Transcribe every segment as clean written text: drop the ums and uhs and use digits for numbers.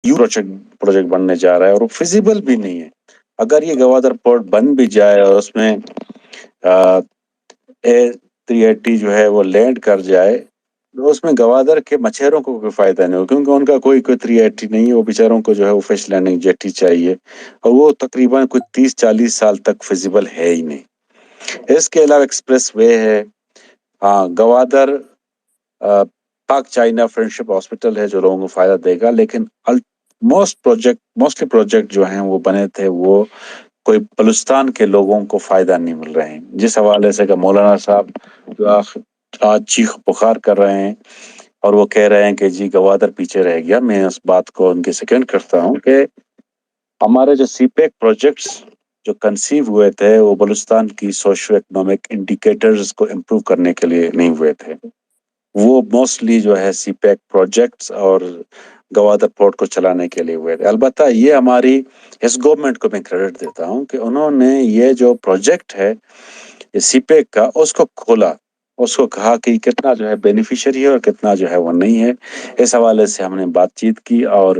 Project بننے جا رہا ہے اور وہ فیزیبل بھی نہیں ہے. اگر یہ گوادر پورٹ بن بھی جائے اور اس میں A380 جو ہے وہ لینڈ کر جائے تو اس میں گوادر کے مچھیروں کو کوئی فائدہ نہیں ہو, کیونکہ ان کا کوئی 380 نہیں ہے. وہ بیچاروں کو جو ہے وہ فش لینڈنگ جیٹی چاہیے اور وہ تقریباً کوئی 30-40 سال تک فیزیبل ہے ہی نہیں. اس کے علاوہ ایکسپریس وے ہے. ہاں, گوادر پاک چائنا فرینڈشپ ہاسپٹل ہے جو لوگوں کو فائدہ دے گا, لیکن موسٹلی پروجیکٹ جو ہیں وہ بنے تھے وہ کوئی بلوچستان کے لوگوں کو فائدہ نہیں مل رہے ہیں. جس حوالے سے کہ مولانا صاحب جو آج چیخ پکار کر رہے ہیں اور وہ کہہ رہے ہیں کہ جی گوادر پیچھے رہ گیا, میں اس بات کو ان کی سیکنڈ کرتا ہوں کہ ہمارے جو سی پیک پروجیکٹس جو کنسیو ہوئے تھے وہ بلوچستان کی سوشو اکنامک انڈیکیٹرز کو امپروو کرنے کے لیے نہیں ہوئے تھے. وہ موسٹلی جو ہے سی پیک پروجیکٹس اور گوادر پورٹ کو چلانے کے لیے ہوئے تھے. البتہ یہ ہماری اس گورنمنٹ کو میں کریڈٹ دیتا ہوں کہ انہوں نے یہ جو پروجیکٹ ہے سی پیک کا اس کو کھولا, اس کو کہا کہ کتنا جو ہے بینیفیشری ہے اور کتنا جو ہے وہ نہیں ہے. اس حوالے سے ہم نے بات چیت کی. اور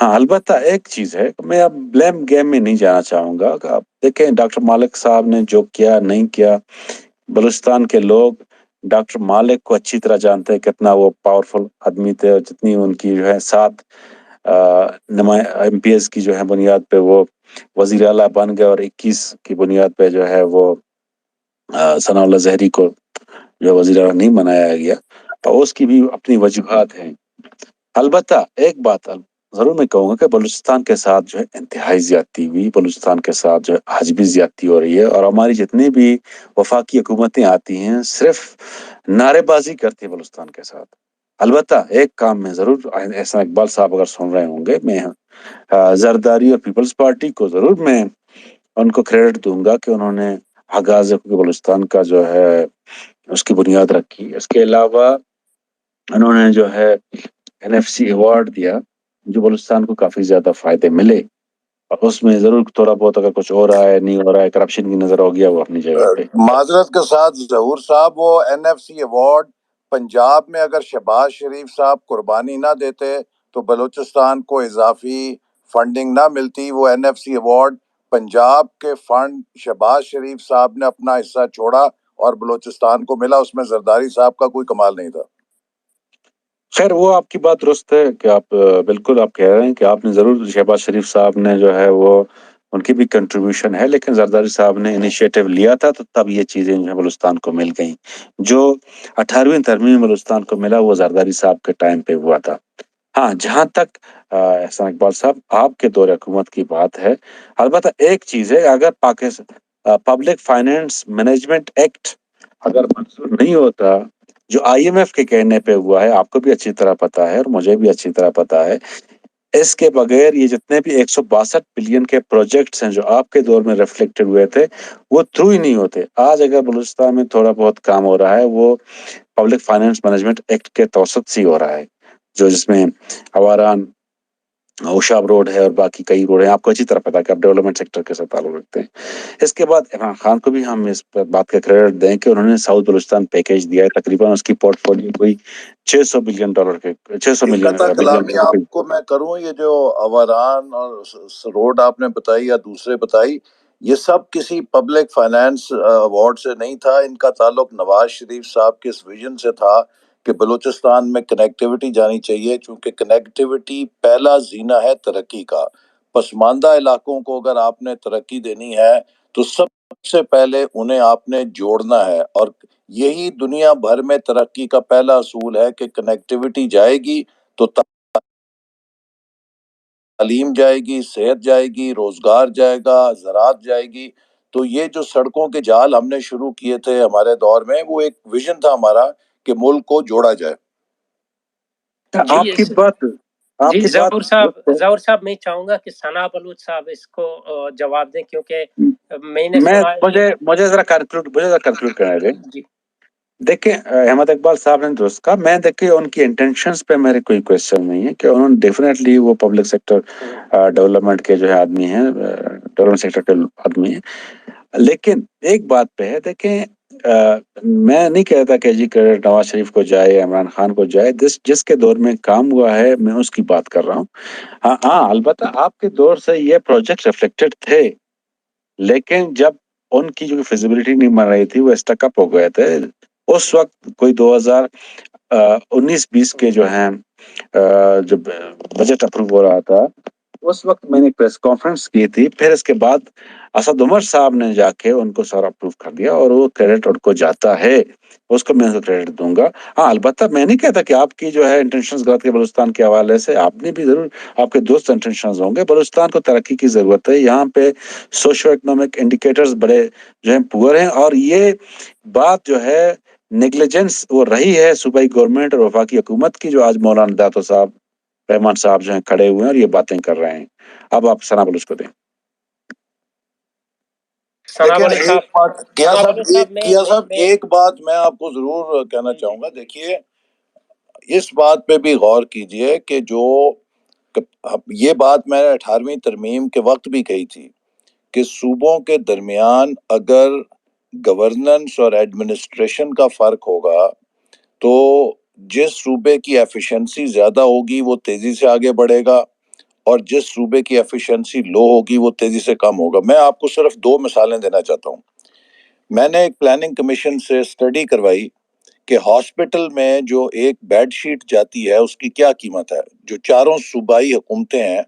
ہاں, البتہ ایک چیز ہے, میں اب بلیم گیم میں نہیں جانا چاہوں گا. آپ دیکھیں ڈاکٹر مالک صاحب نے جو کیا نہیں کیا, بلوچستان کے لوگ ڈاکٹر مالک کو اچھی طرح جانتے ہیں کتنا وہ پاورفل آدمی تھے, اور جتنی ان کی جو ہے 7 MPS کی جو ہے بنیاد پہ وہ وزیر اعلیٰ بن گئے اور 21 کی بنیاد پہ جو ہے وہ ثناء اللہ زہری کو جو وزیر اعلیٰ نہیں بنایا گیا, اور اس کی بھی اپنی وجوہات ہیں. البتہ ایک بات ضرور میں کہوں گا کہ بلوچستان کے ساتھ جو ہے انتہائی زیادتی ہوئی, بلوچستان کے ساتھ جو ہے آج بھی زیادتی ہو رہی ہے, اور ہماری جتنی بھی وفاقی حکومتیں آتی ہیں صرف نعرے بازی کرتی ہیں بلوچستان کے ساتھ. البتہ ایک کام میں ضرور احسان اقبال صاحب اگر سن رہے ہوں گے, میں زرداری اور پیپلز پارٹی کو ضرور میں ان کو کریڈٹ دوں گا کہ انہوں نے آغاز بلوچستان کا جو ہے اس کی بنیاد رکھی. اس کے علاوہ انہوں نے جو ہے NFC ایوارڈ دیا جو بلوچستان کو کافی زیادہ فائدے ملے, اور اس میں ضرور تھوڑا بہت اگر کچھ ہو رہا ہے نہیں ہو رہا ہے, کرپشن کی نظر ہو گیا, وہ اپنی جگہ پہ. معذرت کے ساتھ ظہور صاحب, وہ NFC ایوارڈ پنجاب میں اگر شہباز شریف صاحب قربانی نہ دیتے تو بلوچستان کو اضافی فنڈنگ نہ ملتی. وہ NFC ایوارڈ پنجاب کے فنڈ شہباز شریف صاحب نے اپنا حصہ چھوڑا اور بلوچستان کو ملا, اس میں زرداری صاحب کا کوئی کمال نہیں تھا. خیر, وہ آپ کی بات درست ہے کہ آپ بالکل آپ کہہ رہے ہیں کہ آپ نے ضرور شہباز شریف صاحب نے جو ہے وہ ان کی بھی کنٹریبیوشن ہے, لیکن زرداری صاحب نے انیشیٹو لیا تھا تو تب یہ چیزیں جو ہے بلوچستان کو مل گئیں. جو 18ویں ترمیم بلوچستان کو ملا وہ زرداری صاحب کے ٹائم پہ ہوا تھا. ہاں, جہاں تک احسان اقبال صاحب آپ کے دور حکومت کی بات ہے, البتہ ایک چیز ہے, اگر Pakistan public finance management act اگر منظور نہیں ہوتا جو IMF کے کہنے پہ ہوا ہے, آپ کو بھی اچھی طرح پتا ہے اور مجھے بھی اچھی طرح پتا ہے, اس کے بغیر یہ جتنے بھی 162 بلین کے پروجیکٹس ہیں جو آپ کے دور میں ریفلیکٹڈ ہوئے تھے وہ تھرو ہی نہیں ہوتے. آج اگر بلوچستان میں تھوڑا بہت کام ہو رہا ہے وہ پبلک فائنینس مینجمنٹ ایکٹ کے توسط سے ہو رہا ہے, جو جس میں اواران اوشاب روڈ ہے اور باقی کئی روڈ ہیں. آپ کو اچھی طرح پتا کہ آپ ڈیولپمنٹ سیکٹر کے ساتھ تعلق رکھتے ہیں. اس کے بعد عمران خان کو بھی ہم اس بات کا کریڈٹ دیں کہ انہوں نے ساؤتھ بلوچستان پیکیج دیا ہے, تقریباً اس کی پورٹ فولیو کوئی $600 بلین کے 600 ملین قطع کلامی آپ کو میں کروں, یہ جو اواران اور روڈ آپ نے بتائی یا دوسرے بتائی, یہ سب کسی پبلک فائنانس ایوارڈ سے نہیں تھا. ان کا تعلق نواز شریف صاحب کے اس ویژن سے تھا کہ بلوچستان میں کنیکٹیوٹی جانی چاہیے, چونکہ کنیکٹیوٹی پہلا زینہ ہے ترقی کا. پسماندہ علاقوں کو اگر آپ نے ترقی دینی ہے تو سب سے پہلے انہیں آپ نے جوڑنا ہے, اور یہی دنیا بھر میں ترقی کا پہلا اصول ہے کہ کنیکٹیوٹی جائے گی تو تعلیم جائے گی, صحت جائے گی, روزگار جائے گا, زراعت جائے گی. تو یہ جو سڑکوں کے جال ہم نے شروع کیے تھے ہمارے دور میں, وہ ایک ویژن تھا ہمارا کہ ملک کو جوڑا جائے. آپ کی بات جی ظہور صاحب میں چاہوں گا کہ ثنا بلوچ صاحب اس کو جواب دیں, کیونکہ میں نے مجھے ذرا کنکلوڈ کرنے دیں. دیکھیں احمد اقبال صاحب نے درست کہا, میں دیکھیں ان کی انٹینشنز پہ میرے کوئی کوشچن نہیں ہے کہ انہوں نے ڈیفینیٹلی وہ پبلک سیکٹر ڈیولپمنٹ کے جو ہے آدمی ہیں, ڈیولپمنٹ سیکٹر کے آدمی ہیں. لیکن ایک بات پہ ہے, دیکھیں میں نہیں کہتا کہ جی کریڈٹ نواز شریف کو جائے عمران خان کو جائے، جس کے دور میں کام ہوا ہے میں اس کی بات کر رہا ہوں. ہاں البتہ آپ کے دور سے یہ پروجیکٹ ریفلیکٹڈ تھے، لیکن جب ان کی جو فیزیبلٹی نہیں بن رہی تھی وہ اسٹک اپ ہو گئے تھے. اس وقت کوئی 2019-20 کے جو ہیں جب بجٹ اپروو ہو رہا تھا، اس وقت میں نے پریس کانفرنس کی تھی. پھر اس کے بعد اسد عمر صاحب نے جا کے ان کو سارا اپروو کر دیا اور وہ کریڈٹ ان کو جاتا ہے، اس کو میں کریڈٹ دوں گا. ہاں البتہ میں نہیں کہتا کہ آپ کی جو ہے انٹینشنز غلط ہے بلوچستان کے حوالے سے. آپ نے بھی ضرور، آپ کے دوست انٹینشنز ہوں گے. بلوچستان کو ترقی کی ضرورت ہے. یہاں پہ سوشو اکنامک انڈیکیٹرز بڑے جو ہیں پور ہیں، اور یہ بات جو ہے نیگلیجنس وہ رہی ہے صوبائی گورنمنٹ اور وفاقی حکومت کی، جو آج مولانا داتو صاحب رحمان صاحب جو ہیں کھڑے ہوئے ہیں اور یہ باتیں کر رہے ہیں. اب آپ ثنا بلوچ کو دیں. ثنا دیکھیں بلوچ ایک صاحب، بات ثنا بلوچ صاحب میں ایک بات میں آپ کو ضرور کہنا جی چاہوں گا. دیکھیے اس بات پہ بھی غور کیجئے کہ یہ بات میں نے 18ویں ترمیم کے وقت بھی کہی تھی کہ صوبوں کے درمیان اگر گورننس اور ایڈمنسٹریشن کا فرق ہوگا تو جس صوبے کی ایفیشنسی زیادہ ہوگی وہ تیزی سے آگے بڑھے گا، اور جس صوبے کی ایفیشنسی لو ہوگی وہ تیزی سے کم ہوگا. میں آپ کو صرف 2 مثالیں دینا چاہتا ہوں. میں نے ایک پلاننگ کمیشن سے اسٹڈی کروائی کہ ہاسپٹل میں جو ایک بیڈ شیٹ جاتی ہے اس کی کیا قیمت ہے. جو چاروں صوبائی حکومتیں ہیں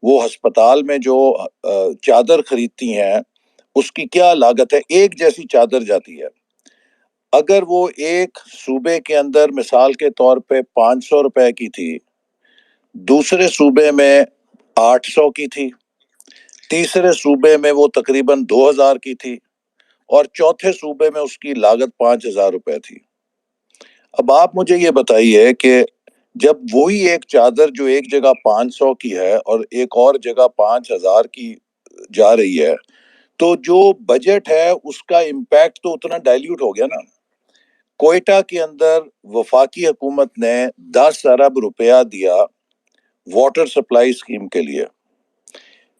وہ ہسپتال میں جو چادر خریدتی ہیں اس کی کیا لاگت ہے. ایک جیسی چادر جاتی ہے. اگر وہ ایک صوبے کے اندر مثال کے طور پہ 500 روپے کی تھی، دوسرے صوبے میں 800 کی تھی، تیسرے صوبے میں وہ تقریباً 2000 کی تھی، اور چوتھے صوبے میں اس کی لاگت 5000 روپے تھی. اب آپ مجھے یہ بتائیے کہ جب وہی ایک چادر جو ایک جگہ 500 کی ہے اور ایک اور جگہ 5000 کی جا رہی ہے، تو جو بجٹ ہے اس کا امپیکٹ تو اتنا ڈائلیوٹ ہو گیا نا. کوئٹہ کے اندر وفاقی حکومت نے 10 ارب روپیہ دیا واٹر سپلائی اسکیم کے لیے.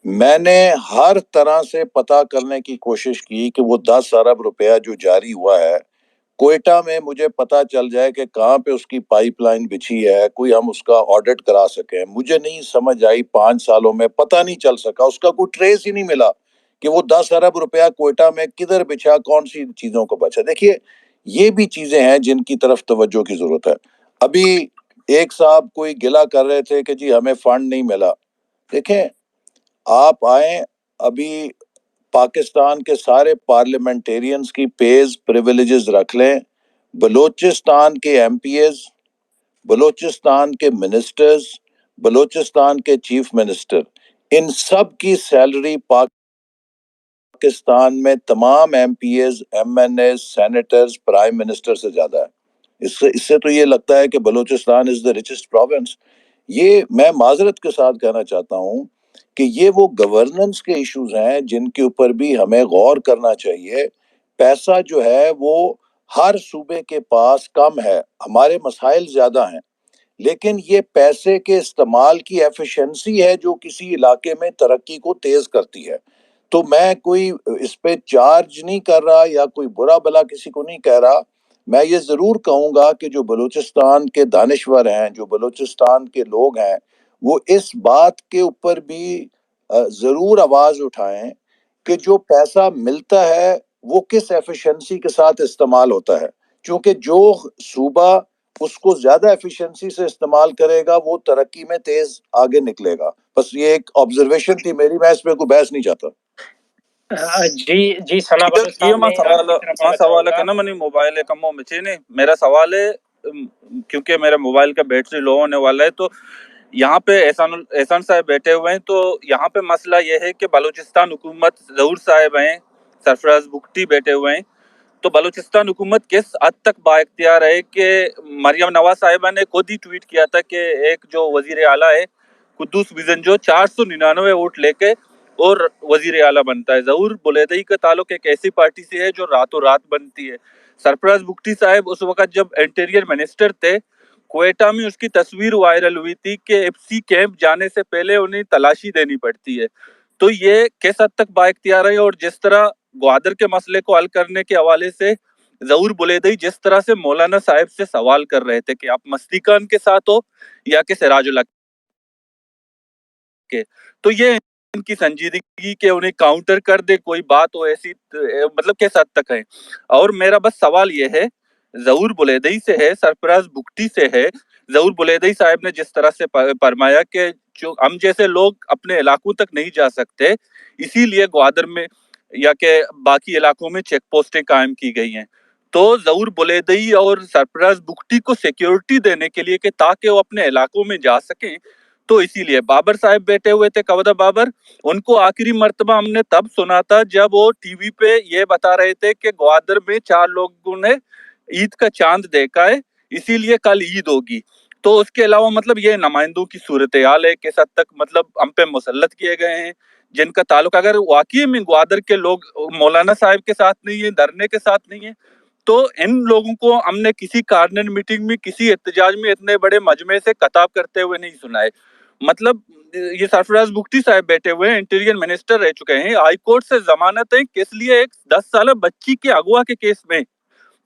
میں نے ہر طرح سے پتا کرنے کی کوشش کی کہ وہ 10 ارب روپیہ جو جاری ہوا ہے کوئٹہ میں مجھے پتا چل جائے کہ کہاں پہ اس کی پائپ لائن بچھی ہے، کوئی ہم اس کا آڈٹ کرا سکیں. مجھے نہیں سمجھ آئی، 5 سالوں میں پتہ نہیں چل سکا، اس کا کوئی ٹریس ہی نہیں ملا کہ وہ 10 ارب روپیہ کوئٹہ میں کدھر بچھا، کون سی چیزوں کو بچا. دیکھیے یہ بھی چیزیں ہیں جن کی طرف توجہ کی ضرورت ہے. ابھی ایک صاحب کوئی گلہ کر رہے تھے کہ جی ہمیں فنڈ نہیں ملا. دیکھیں آپ آئیں، ابھی پاکستان کے سارے پارلیمنٹیرینز کی پیز پریویلیجز رکھ لیں. بلوچستان کے ایم پی ایز، بلوچستان کے منسٹرز، بلوچستان کے چیف منسٹر، ان سب کی سیلری پاکستان میں تمام M P As, M N As, senators, prime minister سے زیادہ ہے. اس سے تو یہ لگتا ہے کہ بلوچستان از دا ریچسٹ پروونس. یہ میں معذرت کے ساتھ کہنا چاہتا ہوں کہ یہ وہ گورننس کے ایشوز ہیں جن کے اوپر بھی ہمیں غور کرنا چاہیے. پیسہ جو ہے وہ ہر صوبے کے پاس کم ہے، ہمارے مسائل زیادہ ہیں، لیکن یہ پیسے کے استعمال کی ایفیشنسی ہے جو کسی علاقے میں ترقی کو تیز کرتی ہے. تو میں کوئی اس پہ چارج نہیں کر رہا یا کوئی برا بلا کسی کو نہیں کہہ رہا. میں یہ ضرور کہوں گا کہ جو بلوچستان کے دانشور ہیں، جو بلوچستان کے لوگ ہیں، وہ اس بات کے اوپر بھی ضرور آواز اٹھائیں کہ جو پیسہ ملتا ہے وہ کس ایفیشنسی کے ساتھ استعمال ہوتا ہے. چونکہ جو صوبہ اس کو زیادہ ایفیشنسی سے استعمال کرے گا وہ ترقی میں تیز آگے نکلے گا. بس یہ ایک آبزرویشن تھی میری، میں اس پہ کوئی بحث نہیں چاہتا. جی ثنا بلوچ صاحب میں آپ کی طرف آنا چاہوں گا. نا منی موبائل کمو مچے نے میرا سوال ہے، کیونکہ میرا موبائل کا بیٹری لو ہونے والا ہے، تو یہاں پہ احسان صاحب بیٹھے ہوئے ہیں. تو یہاں پہ مسئلہ یہ ہے کہ بلوچستان حکومت ظہور صاحب ہیں، سرفراز بگٹی بیٹھے ہوئے ہیں. تو بلوچستان حکومت کس حد تک با اختیار ہے کہ مریم نواز صاحبہ نے خود ہی ٹویٹ کیا تھا کہ ایک جو وزیر اعلیٰ ہے قدوس ویزنجو 499 ووٹ لے کے اور وزیر اعلیٰ بنتا ہے. ظہور بلیدئی کا تعلق ایک ایسی پارٹی سے ہے جو راتوں رات بنتی ہے. سرفراز بگٹی صاحب اس وقت جب انٹیریئر منسٹر تھے، کوئٹہ میں اس کی تصویر وائرل ہوئی تھی کہ ایف سی کیمپ جانے سے پہلے انہیں تلاشی دینی پڑتی ہے. تو یہ کس حد تک با اختیار ہے؟ اور جس طرح گوادر کے مسئلے کو حل کرنے کے حوالے سے ظہور بلیدئی جس طرح سے مولانا صاحب سے سوال کر رہے تھے کہ آپ مستیقان کے ساتھ ہو یا کہ سراج اللہ کے، تو یہ ان کی سنجیدگی کہ انہیں کاؤنٹر کر دے کوئی بات ہو ایسی، مطلب کس حد تک ہے. اور میرا بس سوال یہ ہے، ظہور بلیدئی سے ہے، سرفراز بگٹی سے ہے. ظہور بلیدئی صاحب نے جس طرح سے فرمایا کہ جو ہم جیسے لوگ اپنے علاقوں تک نہیں جا سکتے، اسی لیے گوادر میں یا کہ باقی علاقوں میں چیک پوسٹیں قائم کی گئی ہیں. تو ظہور بلیدئی اور سرفراز بگٹی کو سیکیورٹی دینے کے لیے کہ تاکہ وہ اپنے علاقوں میں جا سکیں، تو اسی لیے بابر صاحب بیٹھے ہوئے تھے، کودہ بابر. ان کو آخری مرتبہ ہم نے تب سنا تھا جب وہ ٹی وی پہ یہ بتا رہے تھے کہ گوادر میں 4 لوگوں نے عید کا چاند دیکھا ہے، اسی لیے کل عید ہوگی. تو اس کے علاوہ مطلب یہ نمائندوں کی صورتحال ہے، کس حد تک مطلب ہم پہ مسلط کیے گئے ہیں، جن کا تعلق اگر واقعی میں گوادر کے لوگ مولانا صاحب کے ساتھ نہیں ہے، دھرنے کے ساتھ نہیں ہے، تو ان لوگوں کو ہم نے کسی کارنر میٹنگ میں، کسی احتجاج میں اتنے بڑے مجمع سے خطاب کرتے ہوئے نہیں سنا ہے. مطلب یہ سرفراز بگٹی صاحب بیٹھے ہوئے ہیں، انٹیریئر منسٹر رہ چکے ہیں، ہائی کورٹ سے ضمانت ہے، کس لیے ایک 10 سالہ بچی کے اغوا کے کیس میں.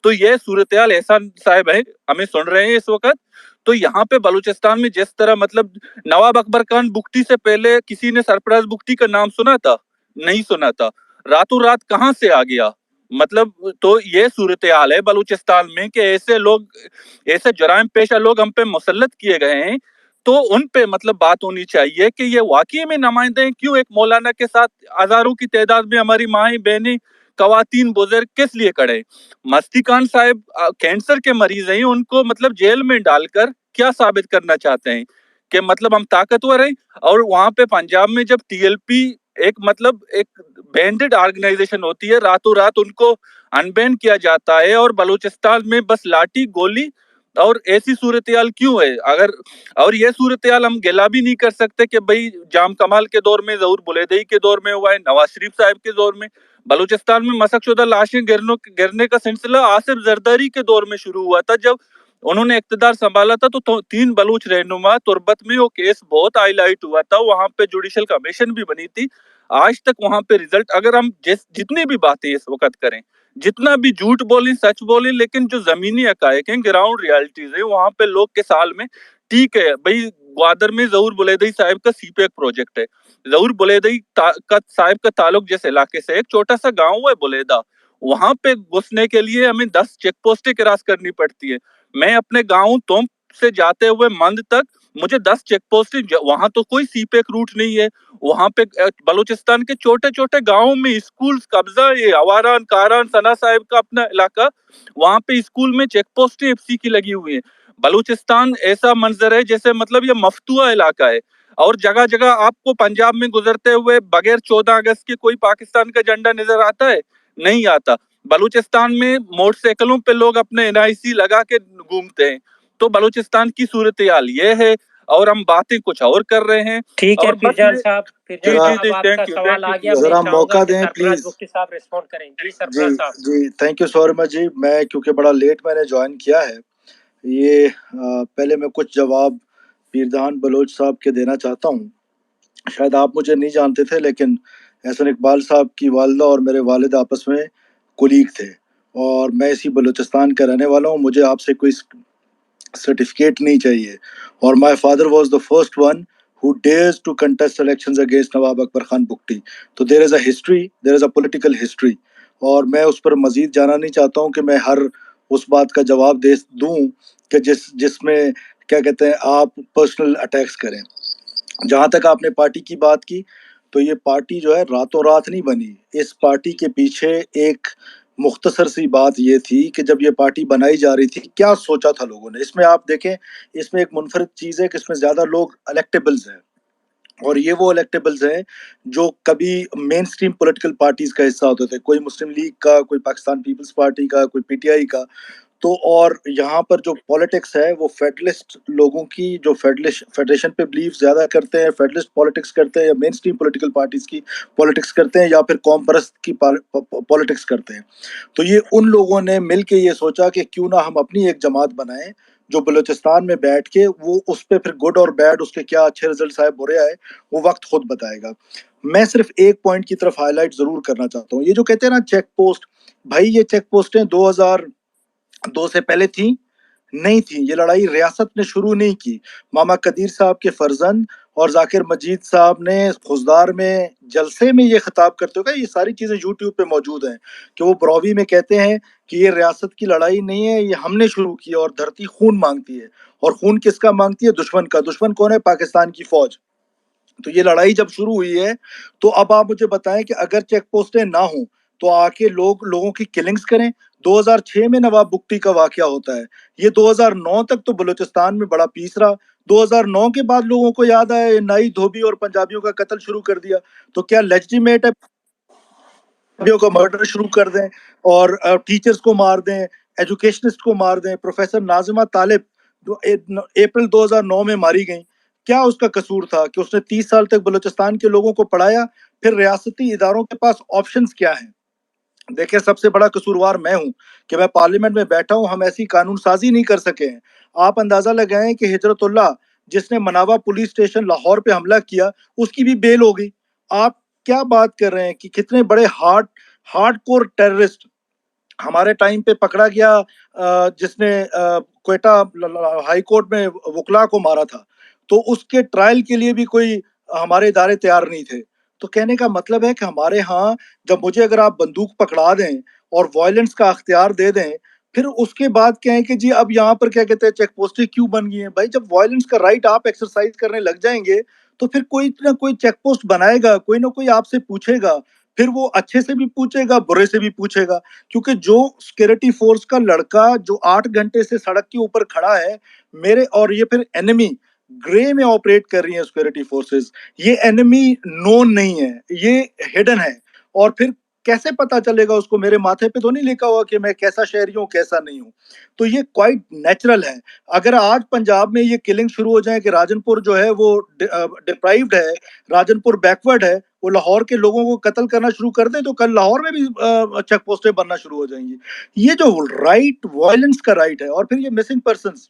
تو یہ صورتحال احسان صاحب ہے، ہمیں سن رہے ہیں اس وقت. تو یہاں پہ بلوچستان میں جس طرح مطلب نواب اکبر خان بگٹی سے پہلے کسی نے سرفراز بگٹی کا نام سنا تھا؟ نہیں سنا تھا. راتوں رات کہاں سے آ گیا؟ مطلب تو یہ صورتحال ہے بلوچستان میں کہ ایسے لوگ، ایسے جرائم پیشہ لوگ ہم پہ مسلط کیے گئے ہیں. تو ان پہ مطلب بات ہونی چاہیے کہ یہ واقعی میں نمائندے ہیں. کیوں ایک مولانا کے ساتھ ہزاروں کی تعداد میں ہماری مائیں بہنیں خواتین بزرگ کس لیے کھڑے؟ مستیقان صاحب کینسر کے مریض ہیں، ان کو مطلب جیل میں ڈال کر کیا ثابت کرنا چاہتے ہیں کہ مطلب ہم طاقتور ہیں؟ اور وہاں پہ پنجاب میں جب ٹی ایل پی ایک مطلب ایک بینڈڈ آرگنائزیشن ہوتی ہے، راتوں رات ان کو انبین کیا جاتا ہے، اور بلوچستان میں بس لاٹھی گولی اور ایسی صورتحال کیوں ہے؟ اگر اور یہ صورتحال ہم گلا بھی نہیں کر سکتے کہ بھئی جام کمال کے دور میں، ظہور بلیدئی کے دور میں ہوا ہے، نواز شریف صاحب کے دور میں. بلوچستان میں مسخ شدہ لاشیں گرنے کا سلسلہ آصف زرداری کے دور میں شروع ہوا تھا. جب انہوں نے اقتدار سنبھالا تھا تو 3 بلوچ رہنما تربت میں وہ کیس بہت ہائی لائٹ ہوا تھا، وہاں پہ جوڈیشل کمیشن بھی بنی تھی. آج تک وہاں پہ ریزلٹ، اگر ہم جتنی بھی باتیں اس وقت کریں، جتنا بھی جھوٹ بولیں سچ بولیں، لیکن جو زمینی حقائق ہیں، گراؤنڈ ریالٹیز ہیں، وہاں پہ لوگ کے سال میں ٹھیک ہے بھئی گوادر میں ظہور بلیدئی صاحب کا سی پیک پروجیکٹ ہے. ظہور بلیدئی صاحب کا تعلق جس علاقے سے، ایک چھوٹا سا گاؤں ہے بلیدہ، وہاں پہ گھسنے کے لیے ہمیں 10 چیک پوسٹیں کراس کرنی پڑتی ہے. میں اپنے گاؤں تومپ سے جاتے ہوئے مند تک مجھے 10 چیک پوسٹیں، وہاں تو کوئی سی پیک روٹ نہیں ہے. وہاں پہ بلوچستان کے چھوٹے چھوٹے گاؤں میں اسکولز قبضہ، یہ اواران کاران ثنا صاحب کا اپنا علاقہ، وہاں پہ اسکول میں چیک پوسٹیں ایف سی کی لگی ہوئی ہیں. بلوچستان ایسا منظر ہے جیسے مطلب یہ مفتوحہ علاقہ ہے، اور جگہ جگہ آپ کو پنجاب میں گزرتے ہوئے بغیر 14 اگست کے کوئی پاکستان کا جھنڈا نظر آتا ہے؟ نہیں آتا. بلوچستان میں موٹر سائیکلوں پہ لوگ اپنے NIC لگا کے گھومتے ہیں. تو بلوچستان کی صورتحال یہ ہے، اور ہم باتیں کچھ اور کر رہے ہیں. ٹھیک ہے اور بس پیرجان صاحب، پیرجان ذرا صاحب آپ کا سوال آ گیا، میں ذرا چاہوں موقع گا کہ دیں سرفراز پلیز. بگٹی صاحب ریسپونڈ کریں. جی جی سرفراز صاحب. جی تھینک یو سو مچ جی. میں کیونکہ بڑا لیٹ میں نے جوائن کیا ہے، یہ پہلے میں کچھ جواب پیردان بلوچ صاحب کے دینا چاہتا ہوں. شاید آپ مجھے نہیں جانتے تھے، لیکن احسن اقبال صاحب کی والدہ اور میرے والد آپس میں کولیگ تھے، اور میں اسی بلوچستان کا رہنے والا ہوں. مجھے آپ سے کوئی سرٹیفکیٹ نہیں چاہیے. اور my father was the first one who dares to contest elections against نواب اکبر خان بگٹی. تو there is a history, there is a political history. اور میں اس پر مزید جانا نہیں چاہتا ہوں کہ میں ہر اس بات کا جواب دوں کہ جس میں کیا کہتے ہیں آپ پرسنل اٹیکس کریں. جہاں تک آپ نے پارٹی کی بات کی، تو یہ پارٹی جو ہے راتوں رات نہیں بنی. اس پارٹی کے پیچھے ایک مختصر سی بات یہ تھی کہ جب یہ پارٹی بنائی جا رہی تھی کیا سوچا تھا لوگوں نے. اس میں آپ دیکھیں، اس میں ایک منفرد چیز ہے کہ اس میں زیادہ لوگ الیکٹیبلز ہیں، اور یہ وہ الیکٹیبلز ہیں جو کبھی مین سٹریم پولیٹیکل پارٹیز کا حصہ ہوتے تھے، کوئی مسلم لیگ کا، کوئی پاکستان پیپلز پارٹی کا، کوئی PTI کا. تو اور یہاں پر جو پولیٹکس ہے وہ فیڈرلسٹ لوگوں کی، جو فیڈریشن پہ بلیو زیادہ کرتے ہیں، فیڈرلسٹ پولیٹکس کرتے ہیں، یا مین سٹریم پولیٹیکل پارٹیز کی پولیٹکس کرتے ہیں، یا پھر قوم پرست کی پولیٹکس کرتے ہیں. تو یہ ان لوگوں نے مل کے یہ سوچا کہ کیوں نہ ہم اپنی ایک جماعت بنائیں جو بلوچستان میں بیٹھ کے وہ اس پہ پھر گڈ اور بیڈ اس کے کیا اچھے رزلٹس آئے برے آئے وہ وقت خود بتائے گا. میں صرف ایک پوائنٹ کی طرف ہائی لائٹ ضرور کرنا چاہتا ہوں. یہ جو کہتے ہیں نا چیک پوسٹ، بھائی یہ چیک پوسٹیں 2002 سے پہلے تھیں؟ نہیں تھیں. یہ لڑائی ریاست نے شروع نہیں کی. ماما قدیر صاحب کے فرزند اور ذاکر مجید صاحب نے خضدار میں جلسے میں یہ خطاب کرتے ہوئے، یہ ساری چیزیں یوٹیوب پہ موجود ہیں، کہ وہ براوی میں کہتے ہیں کہ یہ ریاست کی لڑائی نہیں ہے، یہ ہم نے شروع کی اور دھرتی خون مانگتی ہے. اور خون کس کا مانگتی ہے؟ دشمن کا. دشمن کون ہے؟ پاکستان کی فوج. تو یہ لڑائی جب شروع ہوئی ہے تو اب آپ مجھے بتائیں کہ اگر چیک پوسٹیں نہ ہوں تو آ کے لوگوں کی کلنگز کریں. 2006 میں نواب بگٹی کا واقعہ ہوتا ہے. یہ 2009 تک تو بلوچستان میں بڑا پیس رہا. 2009 کے بعد لوگوں کو یاد آیا نائی دھوبی اور پنجابیوں کا قتل شروع کر دیا. تو کیا لیجیٹیمیٹ ہے پنجابیوں کا مرڈر شروع کر دیں اور ٹیچرز کو مار دیں، ایجوکیشنسٹ کو مار دیں؟ پروفیسر ناظمہ طالب جو اپریل 2009 میں ماری گئیں، کیا اس کا قصور تھا کہ اس نے 30 سال تک بلوچستان کے لوگوں کو پڑھایا؟ پھر ریاستی اداروں کے پاس آپشنز کیا ہیں؟ دیکھیں سب سے بڑا قصوروار میں ہوں کہ میں پارلیمنٹ میں بیٹھا ہوں، ہم ایسی قانون سازی نہیں کر سکے ہیں. آپ اندازہ لگائیں کہ ہجرت اللہ جس نے مناوا پولیس اسٹیشن لاہور پہ حملہ کیا اس کی بھی بیل ہو گئی. آپ کیا بات کر رہے ہیں کہ کتنے بڑے ہارڈ کور ٹیررسٹ ہمارے ٹائم پہ پکڑا گیا، جس نے کوئٹہ ہائی کورٹ میں وکلا کو مارا تھا، تو اس کے ٹرائل کے لیے بھی کوئی ہمارے ادارے تیار نہیں تھے. تو کہنے کا مطلب ہے کہ ہمارے ہاں جب مجھے اگر آپ بندوق پکڑا دیں اور وائلنس کا اختیار دے دیں، پھر اس کے بعد کہیں کہ جی اب یہاں پر کیا کہتے ہیں چیک پوسٹیں کیوں بن گئی ہیں؟ بھائی جب وائلنس کا رائٹ آپ ایکسرسائز کرنے لگ جائیں گے تو پھر کوئی نہ کوئی چیک پوسٹ بنائے گا، کوئی نہ کوئی آپ سے پوچھے گا. پھر وہ اچھے سے بھی پوچھے گا، برے سے بھی پوچھے گا. کیونکہ جو سیکورٹی فورس کا لڑکا جو 8 گھنٹے سے سڑک کے اوپر کھڑا ہے میرے، اور یہ پھر اینمی گرے میں آپریٹ کر رہی ہیں سیکورٹی فورسز، یہ اینمی نون نہیں ہے، یہ ہڈن ہے. اور پھر کیسے پتا چلے گا اس کو؟ میرے ماتھے پہ تو نہیں لکھا ہوا کہ میں کیسا شہری ہوں کیسا نہیں ہوں. تو یہ کوائٹ نیچرل ہے. اگر آج پنجاب میں یہ کلنگ شروع ہو جائیں کہ راجن پور جو ہے وہ ڈپرائیوڈ ہے، راجن پور بیکورڈ ہے، وہ لاہور کے لوگوں کو قتل کرنا شروع کر دیں، تو کل لاہور میں بھی چیک پوسٹیں بننا شروع ہو جائیں گی. یہ جو رائٹ وائلنس کا رائٹ ہے. اور پھر یہ مسنگ پرسنز،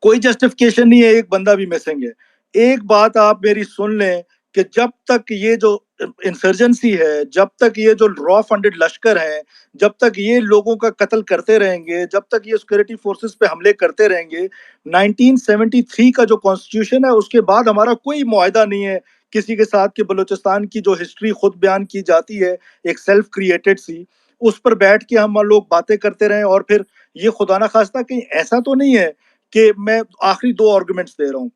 کوئی جسٹیفکیشن نہیں ہے، ایک بندہ بھی مسنگ ہے. ایک بات آپ میری سن لیں کہ جب تک یہ جو انسرجنسی ہے، جب تک یہ جو را فنڈڈ لشکر ہیں، جب تک یہ لوگوں کا قتل کرتے رہیں گے، جب تک یہ سیکورٹی فورسز پہ حملے کرتے رہیں گے، 1973 کا جو کانسٹیٹیوشن ہے اس کے بعد ہمارا کوئی معاہدہ نہیں ہے کسی کے ساتھ کہ بلوچستان کی جو ہسٹری خود بیان کی جاتی ہے ایک سیلف کریٹڈ سی، اس پر بیٹھ کے ہم لوگ باتیں کرتے رہیں. اور پھر یہ خدا نہ خواستہ کہیں ایسا تو نہیں ہے کہ میں آخری 2 آرگومنٹس دے رہا ہوں.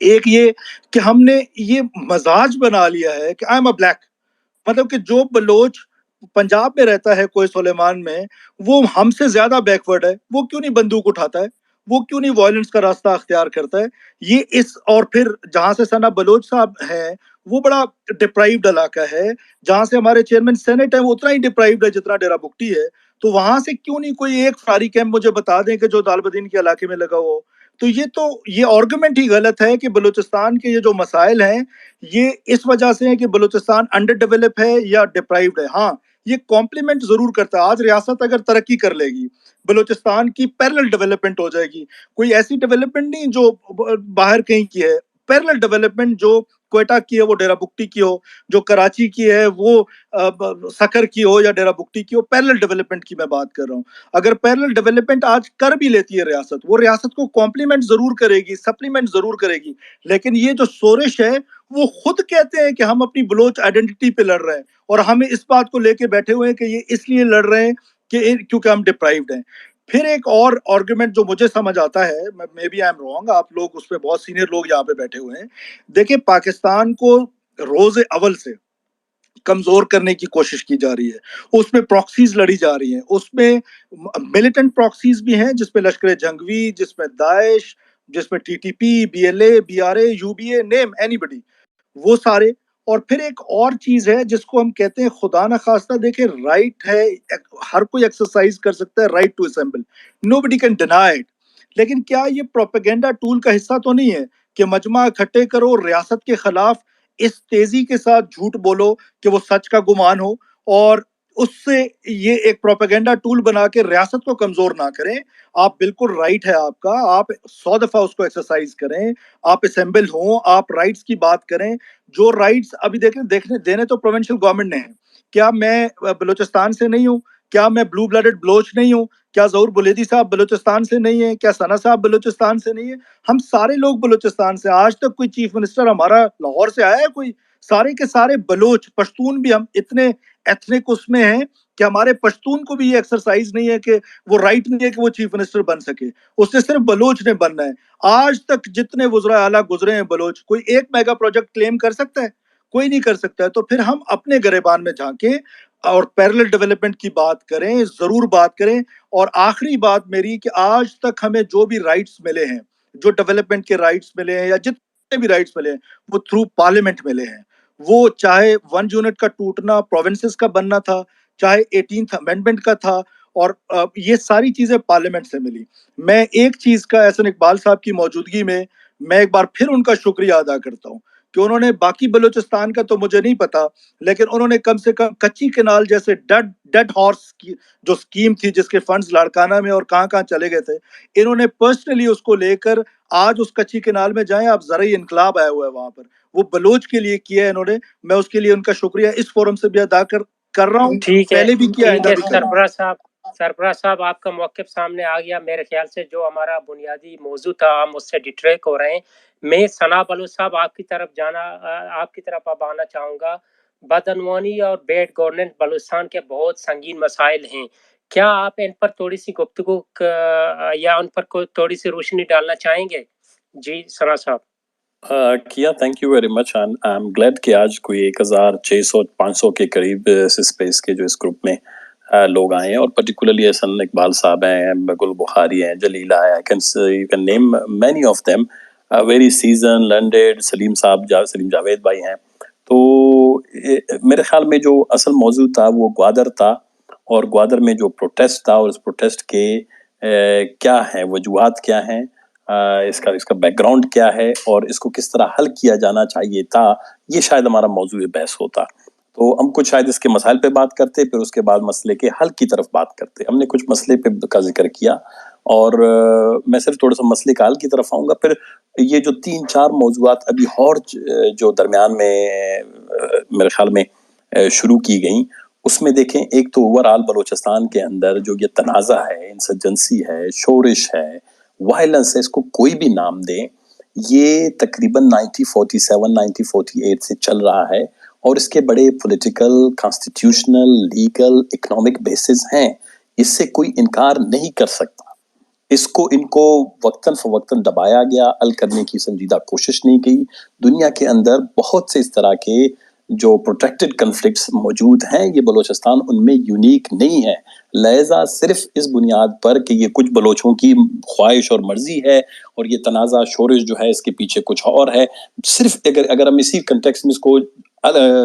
ایک یہ کہ ہم نے یہ مزاج بنا لیا ہے کہ آئی ایم اے بلیک، مطلب کہ جو بلوچ پنجاب میں رہتا ہے کوئی سلیمان میں، وہ ہم سے زیادہ بیکورڈ ہے، وہ کیوں نہیں بندوق اٹھاتا ہے، وہ کیوں نہیں وائلنس کا راستہ اختیار کرتا ہے. یہ اس اور پھر جہاں سے ثنا بلوچ صاحب ہیں وہ بڑا ڈپرائیوڈ علاقہ ہے، جہاں سے ہمارے چیئرمین سینٹ ہے وہ اتنا ہی ڈپرائیوڈ ہے جتنا ڈیرہ بگٹی ہے. تو وہاں سے کیوں نہیں کوئی ایک فاری کیمپ مجھے بتا دیں کہ جو طالبدین کے علاقے میں لگا ہو. تو یہ آرگومنٹ ہی غلط ہے کہ بلوچستان کے یہ جو مسائل ہیں یہ اس وجہ سے ہیں کہ بلوچستان انڈر ڈیولپ ہے یا ڈپرائیوڈ ہے. ہاں یہ کمپلیمنٹ ضرور کرتا ہے. آج ریاست اگر ترقی کر لے گی، بلوچستان کی پیرلل ڈیولپمنٹ ہو جائے گی. کوئی ایسی ڈیولپمنٹ نہیں جو باہر کہیں کی ہے، پیرلل ڈیولپمنٹ جو کوئٹہ کی ہے وہ ڈیرہ بگٹی کی ہو، جو کراچی کی ہے وہ سکر کی ہو یا ڈیرہ بگٹی کی ہو. پیرلل ڈیولپمنٹ کی میں بات کر رہا ہوں. اگر پیرلل ڈیولپمنٹ آج کر بھی لیتی ہے ریاست، وہ ریاست کو کمپلیمنٹ ضرور کرے گی، سپلیمنٹ ضرور کرے گی. لیکن یہ جو شورش ہے وہ خود کہتے ہیں کہ ہم اپنی بلوچ آئیڈینٹی پہ لڑ رہے ہیں، اور ہمیں اس بات کو لے کے بیٹھے ہوئے ہیں کہ یہ اس لیے لڑ رہے ہیں کہ کیونکہ ہم ڈپرائیوڈ ہیں. پھر ایک اور آرگومنٹ جو مجھے سمجھ آتا ہے، maybe I am wrong, آپ لوگ اس پہ بہت سینئر لوگ یہاں پہ بیٹھے ہوئے ہیں. دیکھیں پاکستان کو روز اول سے کمزور کرنے کی کوشش کی جا رہی ہے، اس میں پراکسیز لڑی جا رہی ہیں، اس میں ملیٹنٹ پراکسیز بھی ہیں جس میں لشکر جنگوی، جس میں داعش، جس میں T T P, B L A, B R A, U B A, name anybody, وہ سارے. اور پھر ایک اور چیز ہے جس کو ہم کہتے ہیں خدا نہ خواستہ، دیکھیں رائٹ ہے، ہر کوئی ایکسرسائز کر سکتا ہے right to assemble, nobody can deny it. لیکن کیا یہ پروپیگنڈا ٹول کا حصہ تو نہیں ہے کہ مجمع اکٹھے کرو، ریاست کے خلاف اس تیزی کے ساتھ جھوٹ بولو کہ وہ سچ کا گمان ہو، اور اس سے یہ ایک پروپیگنڈا ٹول بنا کے ریاست کو کمزور نہ کریں. آپ بالکل رائٹ ہے آپ کا, آپ 100 دفعہ اس کو ایکسرسائز کریں, آپ اسمبل ہوں, آپ رائٹس کی بات کریں. جو رائٹس ابھی دیکھنے دینے تو پروونشل گورنمنٹ نے ہیں. کیا میں بلوچستان سے نہیں ہوں؟ کیا میں بلو بلڈڈ بلوچ نہیں ہوں؟ کیا ظہور بلیدی صاحب بلوچستان سے نہیں ہیں؟ کیا ثنا صاحب بلوچستان سے نہیں ہیں؟ ہم سارے لوگ بلوچستان سے. آج تک کوئی چیف منسٹر ہمارا لاہور سے آیا ہے کوئی؟ سارے کے سارے بلوچ, پشتون بھی ہم اتنے ایتھنک اس میں ہیں کہ ہمارے پشتون کو بھی یہ ایکسرسائز نہیں ہے کہ وہ رائٹ نہیں ہے کہ وہ چیف منسٹر بن سکے, اس نے صرف بلوچ نے بننا ہے. آج تک جتنے وزراء اعلیٰ گزرے ہیں بلوچ, کوئی ایک میگا پروجیکٹ کلیم کر سکتا ہے؟ کوئی نہیں کر سکتا ہے. تو پھر ہم اپنے گریبان میں جھانکیں اور پیرلل ڈیولپمنٹ کی بات کریں, ضرور بات کریں. اور آخری بات میری کہ آج تک ہمیں جو بھی رائٹس ملے ہیں, جو ڈیولپمنٹ کے رائٹس ملے ہیں یا جتنے بھی رائٹس ملے ہیں, وہ تھرو پارلیمنٹ ملے ہیں. وہ چاہے 1 یونٹ کا ٹوٹنا پروونسز کا بننا تھا, چاہے 18th امینڈمنٹ کا تھا, اور یہ ساری چیزیں پارلیمنٹ سے ملی. میں ایک چیز کا احسن اقبال صاحب کی موجودگی میں میں ایک بار پھر ان کا شکریہ ادا کرتا ہوں کہ انہوں نے باقی بلوچستان کا تو مجھے نہیں پتا, لیکن انہوں نے کم سے کم کچی کنال جیسے ڈیڈ ہارس کی جو سکیم تھی جس کے فنڈز لاڑکانہ میں اور کہاں کہاں چلے گئے تھے, انہوں نے پرسنلی اس کو لے کر آج اس کچی کنال میں جائیں آپ, زرعی انقلاب آیا ہوا ہے وہاں پر, وہ بلوچ کے لیے کیا ہے انہوں نے. میں اس کے لیے ان کا شکریہ اس فورم سے بھی ادا کر رہا ہوں, ٹھیک ہے, پہلے بھی کیا, آئندہ بھی کروں. سربراہ صاحب آپ کا موقف سامنے آ گیا. میرے خیال سے جو ہمارا بنیادی موضوع تھا ہم اس سے ڈٹریک ہو رہے ہیں. میں ثنا بلوچ صاحب آپ کی طرف اب آنا چاہوں گا. بدعنوانی اور بیڈ گورننس بلوچستان کے بہت سنگین مسائل ہیں. کیا آپ ان پر تھوڑی سی گفتگو یا ان پر تھوڑی سی روشنی ڈالنا چاہیں گے؟ جی ثنا صاحب. کیا thank you very much. I am glad کہ آج کوئی 1600-500 کے قریب اس اسپیس کے جو اس گروپ میں لوگ آئے ہیں, اور پرٹیکولرلی احسن اقبال صاحب ہیں, گل بخاری ہیں, جلیلہ ہے, you can name many of them, very season learned. Salim Salim Javed بھائی ہیں. تو میرے خیال میں جو اصل موضوع تھا وہ گوادر تھا, اور گوادر میں جو پروٹیسٹ تھا اور اس پروٹیسٹ کے کیا ہیں وجوہات, کیا ہیں اس کا بیک گراؤنڈ کیا ہے, اور اس کو کس طرح حل کیا جانا چاہیے تھا, یہ شاید ہمارا موضوع بحث ہوتا. تو ہم کچھ شاید اس کے مسائل پہ بات کرتے, پھر اس کے بعد مسئلے کے حل کی طرف بات کرتے. ہم نے کچھ مسئلے پہ کا ذکر کیا, اور میں صرف تھوڑا سا مسئلے کا حل کی طرف آؤں گا. پھر یہ جو 3-4 موضوعات ابھی اور جو درمیان میں میرے خیال میں شروع کی گئیں, اس میں دیکھیں ایک تو اوورآل بلوچستان کے اندر جو یہ تنازع ہے, انسرجنسی ہے, شورش ہے, وائلنس ہے, اس کو کوئی بھی نام دیں, یہ تقریباً 1947-1948 سے چل رہا ہے, اور اس کے بڑے political, constitutional, legal, economic bases ہیں. اس سے کوئی انکار نہیں کر سکتا. ان کو وقتاً فوقتاً دبایا گیا, حل کرنے کی سنجیدہ کوشش نہیں کی. دنیا کے اندر بہت سے اس طرح کے جو پروٹیکٹڈ کنفلکٹس موجود ہیں, یہ بلوچستان ان میں یونیک نہیں ہے. لہذا صرف اس بنیاد پر کہ یہ کچھ بلوچوں کی خواہش اور مرضی ہے, اور یہ تنازع شورش جو ہے اس کے پیچھے کچھ اور ہے, صرف اگر ہم اسی کنٹیکسٹ میں اس کو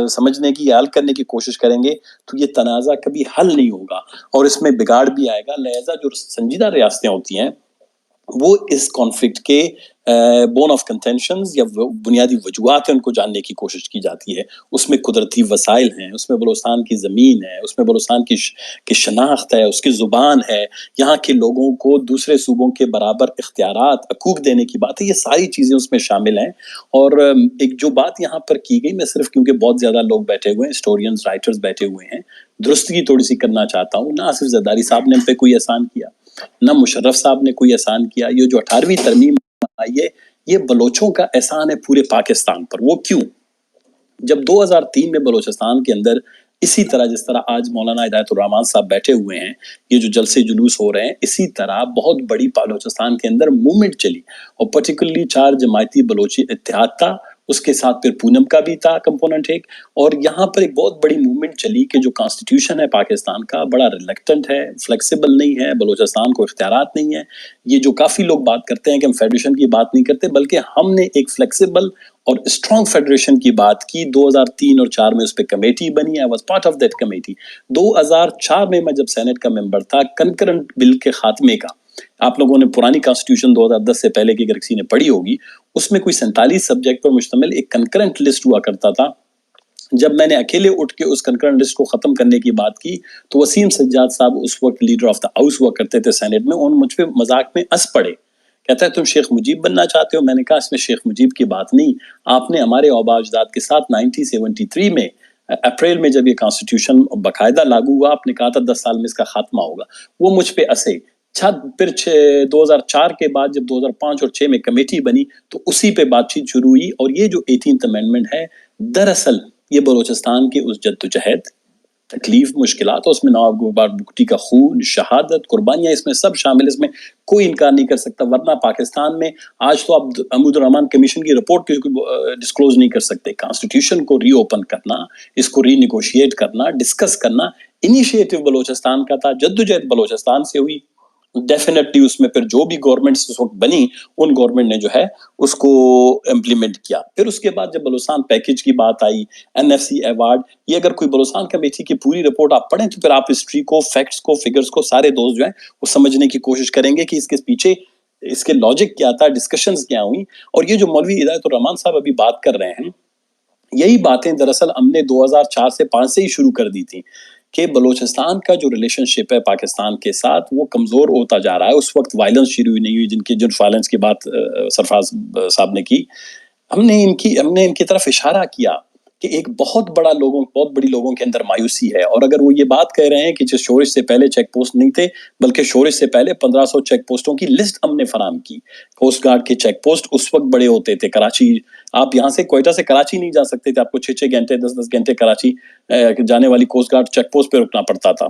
سمجھنے کی یا حل کرنے کی کوشش کریں گے تو یہ تنازع کبھی حل نہیں ہوگا, اور اس میں بگاڑ بھی آئے گا. لہذا جو سنجیدہ ریاستیں ہوتی ہیں وہ اس کانفلکٹ کے بون آف کنٹینشنز یا بنیادی وجوہات ہیں, ان کو جاننے کی کوشش کی جاتی ہے. اس میں قدرتی وسائل ہیں, اس میں بلوچستان کی زمین ہے, اس میں بلوچستان کی شناخت ہے, اس کی زبان ہے, یہاں کے لوگوں کو دوسرے صوبوں کے برابر اختیارات, حقوق دینے کی بات ہے. یہ ساری چیزیں اس میں شامل ہیں. اور ایک جو بات یہاں پر کی گئی, میں صرف کیونکہ بہت زیادہ لوگ بیٹھے ہوئے ہیں, ہسٹورینز, رائٹرز بیٹھے ہوئے ہیں, درستگی تھوڑی سی کرنا چاہتا ہوں. نہ آصف زرداری صاحب نے ہم پہ کوئی احسان کیا, نہ مشرف صاحب نے کوئی احسان کیا. یہ جو 18ویں ترمیم آئی ہے یہ بلوچوں کا احسان ہے پورے پاکستان پر. وہ کیوں؟ جب 2003 میں بلوچستان کے اندر اسی طرح جس طرح آج مولانا ہدایت الرحمان صاحب بیٹھے ہوئے ہیں, یہ جو جلسے جلوس ہو رہے ہیں, اسی طرح بہت بڑی بلوچستان کے اندر موومنٹ چلی, اور پرٹیکولرلی 4 جماعتی بلوچی اتحاد تھا, اس کے ساتھ پھر پونم کا بھی تھا کمپوننٹ ایک, اور یہاں پر ایک بہت بڑی موومنٹ چلی کہ جو کانسٹیٹیوشن ہے پاکستان کا بڑا ریلیکٹنٹ ہے, فلیکسیبل نہیں ہے, بلوچستان کو اختیارات نہیں ہے. یہ جو کافی لوگ بات کرتے ہیں کہ ہم فیڈریشن کی بات نہیں کرتے, بلکہ ہم نے ایک فلیکسیبل اور اسٹرانگ فیڈریشن کی بات کی. 2003 اور 4 میں اس پہ کمیٹی بنی. I was part of that committee. 2004 میں جب سینٹ کا ممبر تھا, کنکرنٹ بل کے خاتمے کا, آپ لوگوں نے پرانی کانسٹیٹیوشن 2010 سے پہلے کی اگر کسی نے پڑھی ہوگی, اس میں کوئی 47 سبجیکٹ پر مشتمل ایک کنکرنٹ لسٹ ہوا کرتا تھا جب میں نے اکیلے اٹھ کے اس کنکرنٹ لسٹ کو ختم کرنے کی بات کی تو وسیم سجاد صاحب اس وقت لیڈر آف دا ہاؤس ہوا کرتے تھے سینٹ میں، ان مجھ پہ مذاق میں ہنس پڑے، کہتا ہے تم شیخ مجیب بننا چاہتے ہو؟ میں نے کہا اس میں شیخ مجیب کی بات نہیں، آپ نے ہمارے آباء اجداد کے ساتھ 1973 میں اپریل میں جب یہ کانسٹیٹیوشن باقاعدہ لاگو ہوا، آپ نے کہا تھا 10 سال میں اس کا خاتمہ ہوگا، وہ مجھ پہ ہنسے۔ پھر 2004 کے بعد جب 2005 اور 6 میں کمیٹی بنی تو اسی پہ بات چیت شروع ہوئی، اور یہ جو 18th امینڈمنٹ ہے دراصل یہ بلوچستان کی اس جدوجہد، تکلیف، مشکلات، اس میں نواب گلبار بگٹی کا خون، شہادت، قربانیاں، اس میں سب شامل، اس میں کوئی انکار نہیں کر سکتا، ورنہ پاکستان میں آج تو آپ محمود الرحمان کمیشن کی رپورٹ ڈسکلوز نہیں کر سکتے، کانسٹیٹیوشن کو ری اوپن کرنا، اس کو ری نیگوشیٹ کرنا، ڈسکس کرنا، انیشیٹو بلوچستان کا تھا، جدوجہد بلوچستان سے ہوئی، ڈیفینیٹلی اس میں پھر جو بھی گورنمنٹس اس وقت بنی ان گورنمنٹ نے جو ہے اس کو امپلیمنٹ کیا۔ پھر اس کے بعد جب بلوچستان پیکج کی بات آئی، این ایف سی ایوارڈ، یہ اگر کوئی بلوچستان کمیٹی کی پوری رپورٹ آپ پڑھیں تو پھر آپ ہسٹری کو، فیکٹس کو، فگرز کو، سارے دوست جو ہیں وہ سمجھنے کی کوشش کریں گے کہ اس کے پیچھے اس کے لاجک کیا تھا، ڈسکشنز کیا ہوئی۔ اور یہ جو مولوی ہدایت الرحمان صاحب ابھی بات کر رہے ہیں، یہی باتیں دراصل ہم نے 2004 سے 5 سے ہی شروع کر دی تھی کہ بلوچستان کا جو ریلیشن شپ ہے پاکستان کے ساتھ وہ کمزور ہوتا جا رہا ہے۔ اس وقت وائلنس شروع نہیں ہوئی، جن وائلنس کی بات سرفراز صاحب نے کی، ہم نے ان کی طرف اشارہ کیا کہ ایک بہت بڑی لوگوں کے اندر مایوسی ہے، اور اگر وہ یہ بات کہہ رہے ہیں کہ جس شورش سے پہلے چیک پوسٹ نہیں تھے بلکہ شورش سے پہلے 1500 چیک پوسٹوں کی لسٹ ہم نے فراہم کی، کوسٹ گارڈ کے چیک پوسٹ اس وقت بڑے ہوتے تھے، کراچی، آپ یہاں سے کوئٹہ سے کراچی نہیں جا سکتے تھے، آپ کو 6 گھنٹے 10 گھنٹے کراچی جانے والی کوسٹ گارڈ چیک پوسٹ پہ رکنا پڑتا تھا۔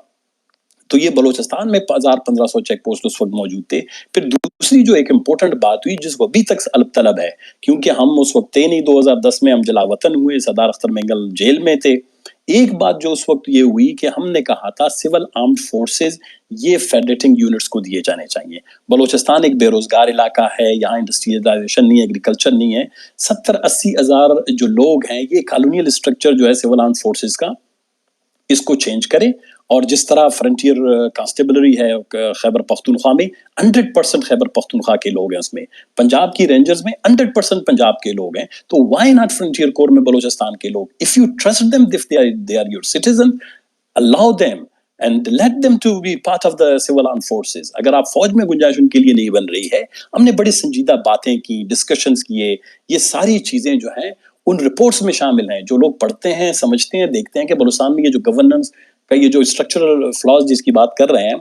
تو یہ بلوچستان میں 1500 چیک پوسٹ اس وقت موجود تھے۔ پھر دوسری جو ایک امپورٹنٹ بات ہوئی جس کو ابھی تک الگ طلب ہے، کیونکہ ہم اس وقت تھے نہیں، 2010 میں ہم جلا وطن ہوئے، سردار اختر مینگل جیل میں تھے، ایک بات جو اس وقت یہ ہوئی کہ ہم نے کہا تھا سول آرمڈ فورسز یہ فیڈریٹنگ یونٹس کو دیے جانے چاہیے۔ بلوچستان ایک بے روزگار علاقہ ہے، یہاں انڈسٹریلائزیشن نہیں ہے، ایگریکلچر نہیں ہے، 70-80 ہزار جو لوگ ہیں، یہ کالونیل اسٹرکچر جو ہے سول آرمڈ فورسز کا، اس کو چینج کریں۔ اور جس طرح فرنٹیئر کانسٹیبلری ہے خیبر پختونخوا میں 100% خیبر پختونخوا کے لوگ ہیں، اس میں پنجاب کی رینجرز میں 100% پنجاب کے لوگ ہیں، تو وائی ناٹ فرنٹیئر کور میں بلوچستان کے لوگ؟ If you trust them, if they are your citizen, allow them and let them to be part of the civil armed forces۔ اگر آپ فوج میں گنجائش ان کے لیے نہیں بن رہی ہے، ہم نے بڑی سنجیدہ باتیں کی، ڈسکشنز کیے، یہ ساری چیزیں جو ہیں ان رپورٹس میں شامل ہیں، جو لوگ پڑھتے ہیں، سمجھتے ہیں، دیکھتے ہیں کہ بلوچستان میں یہ جو گورننس کا یہ جو اسٹرکچرل فلاز جس کی بات کر رہے ہیں،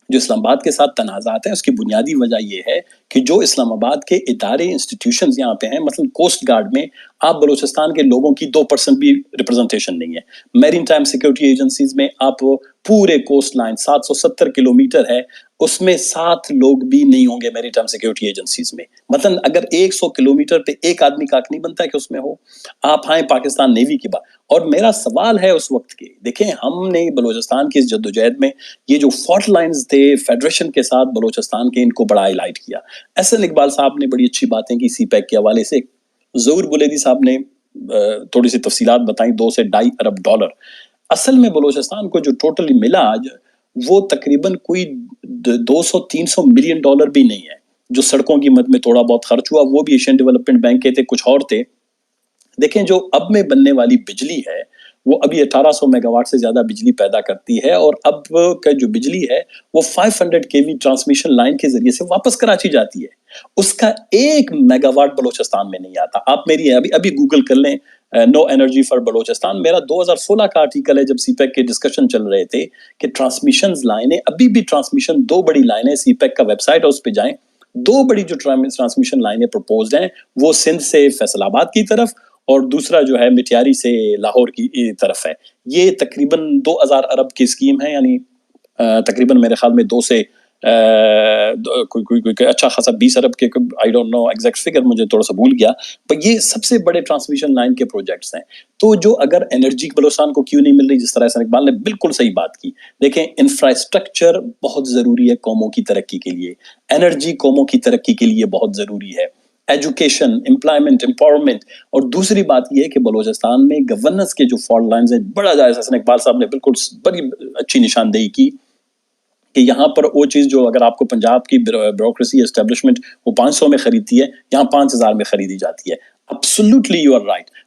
جو اسلام آباد کے ساتھ تنازعات ہیں، اس کی بنیادی وجہ یہ ہے کہ جو اسلام آباد کے ادارے، انسٹیٹیوشنز یہاں پہ ہیں، مثلا کوسٹ گارڈ میں آپ بلوچستان کے لوگوں کی 2% بھی ریپرزنٹیشن نہیں ہے، میرین ٹائم سیکورٹی ایجنسیز میں آپ پورے کوسٹ لائن 770 کلومیٹر ہے، اس میں 7 لوگ بھی نہیں ہوں گے میری ٹائم سیکورٹی ایجنسیز میں۔ مثلا اگر 100 کلومیٹر پہ ایک آدمی کا حق نہیں بنتا ہے کہ اس میں ہو۔ آپ آئیں پاکستان نیوی کی بات، اور میرا سوال ہے اس وقت کے، دیکھیں ہم نے بلوچستان کی اس جدوجہد میں یہ جو فالٹ لائنز تھے فیڈریشن کے ساتھ بلوچستان کے، ان کو بڑا ہائی لائٹ کیا۔ احسن اقبال صاحب نے بڑی اچھی باتیں کی سی پیک کے حوالے سے، ظہور بلیدی صاحب نے تھوڑی سی تفصیلات بتائیں، 2 سے 2.5 ارب ڈالر اصل میں بلوچستان کو جو ٹوٹلی ملا آج وہ تقریباً کوئی 200-300 ملین ڈالر بھی نہیں ہے، جو سڑکوں کی مد میں تھوڑا بہت خرچ ہوا وہ بھی ایشین ڈیولپمنٹ بینک کے تھے، کچھ اور تھے۔ دیکھیں جو اب میں بننے والی بجلی ہے وہ ابھی 1800 میگا واٹ سے زیادہ بجلی پیدا کرتی ہے، اور اب کا جو بجلی ہے وہ 500 kV ٹرانسمیشن لائن کے ذریعے سے واپس کراچی جاتی ہے، اس کا 1 میگا واٹ بلوچستان میں نہیں آتا۔ آپ میری ابھی گوگل کر لیں نو انرجی فار بلوچستان، میرا 2016 کا آرٹیکل ہے جب سی پیک کے ڈسکشن چل رہے تھے کہ ٹرانسمیشن لائنیں، ابھی بھی ٹرانسمیشن 2 بڑی لائنیں، سی پیک کا ویب سائٹ ہے اس پہ جائیں، 2 بڑی جو ٹرانسمیشن لائنیں پروپوزڈ ہیں وہ سندھ سے فیصل آباد کی طرف اور دوسرا جو ہے مٹیاری سے لاہور کی طرف ہے۔ یہ تقریباً 2000 ارب کی اسکیم ہے، یعنی تقریباً میرے خیال میں 2 سے کوئی اچھا خاصا 20 ارب کے، I don't know exact figure, مجھے تھوڑا سا بھول گیا، پر یہ سب سے بڑے ٹرانسمیشن لائن کے پروجیکٹس ہیں۔ تو جو اگر انرجی بلوچستان کو کیوں نہیں مل رہی، جس طرح احسن اقبال نے بالکل صحیح بات کی، دیکھیں انفراسٹرکچر بہت ضروری ہے قوموں کی ترقی کے لیے، انرجی قوموں کی ترقی کے لیے بہت ضروری ہے، ایجوکیشن، امپلائمنٹ، امپاورمنٹ، اور دوسری بات یہ ہے کہ بلوچستان میں گورننس کے جو فالٹ لائنز ہیں، بڑا جائز حسن اقبال صاحب نے بالکل بڑی اچھی نشاندہی کی کہ یہاں پر وہ چیز جو اگر آپ کو پنجاب کی بیوروکریسی اسٹیبلشمنٹ وہ 500 میں خریدتی ہے، یہاں 5000 میں خریدی جاتی ہے۔ Absolutely you are right.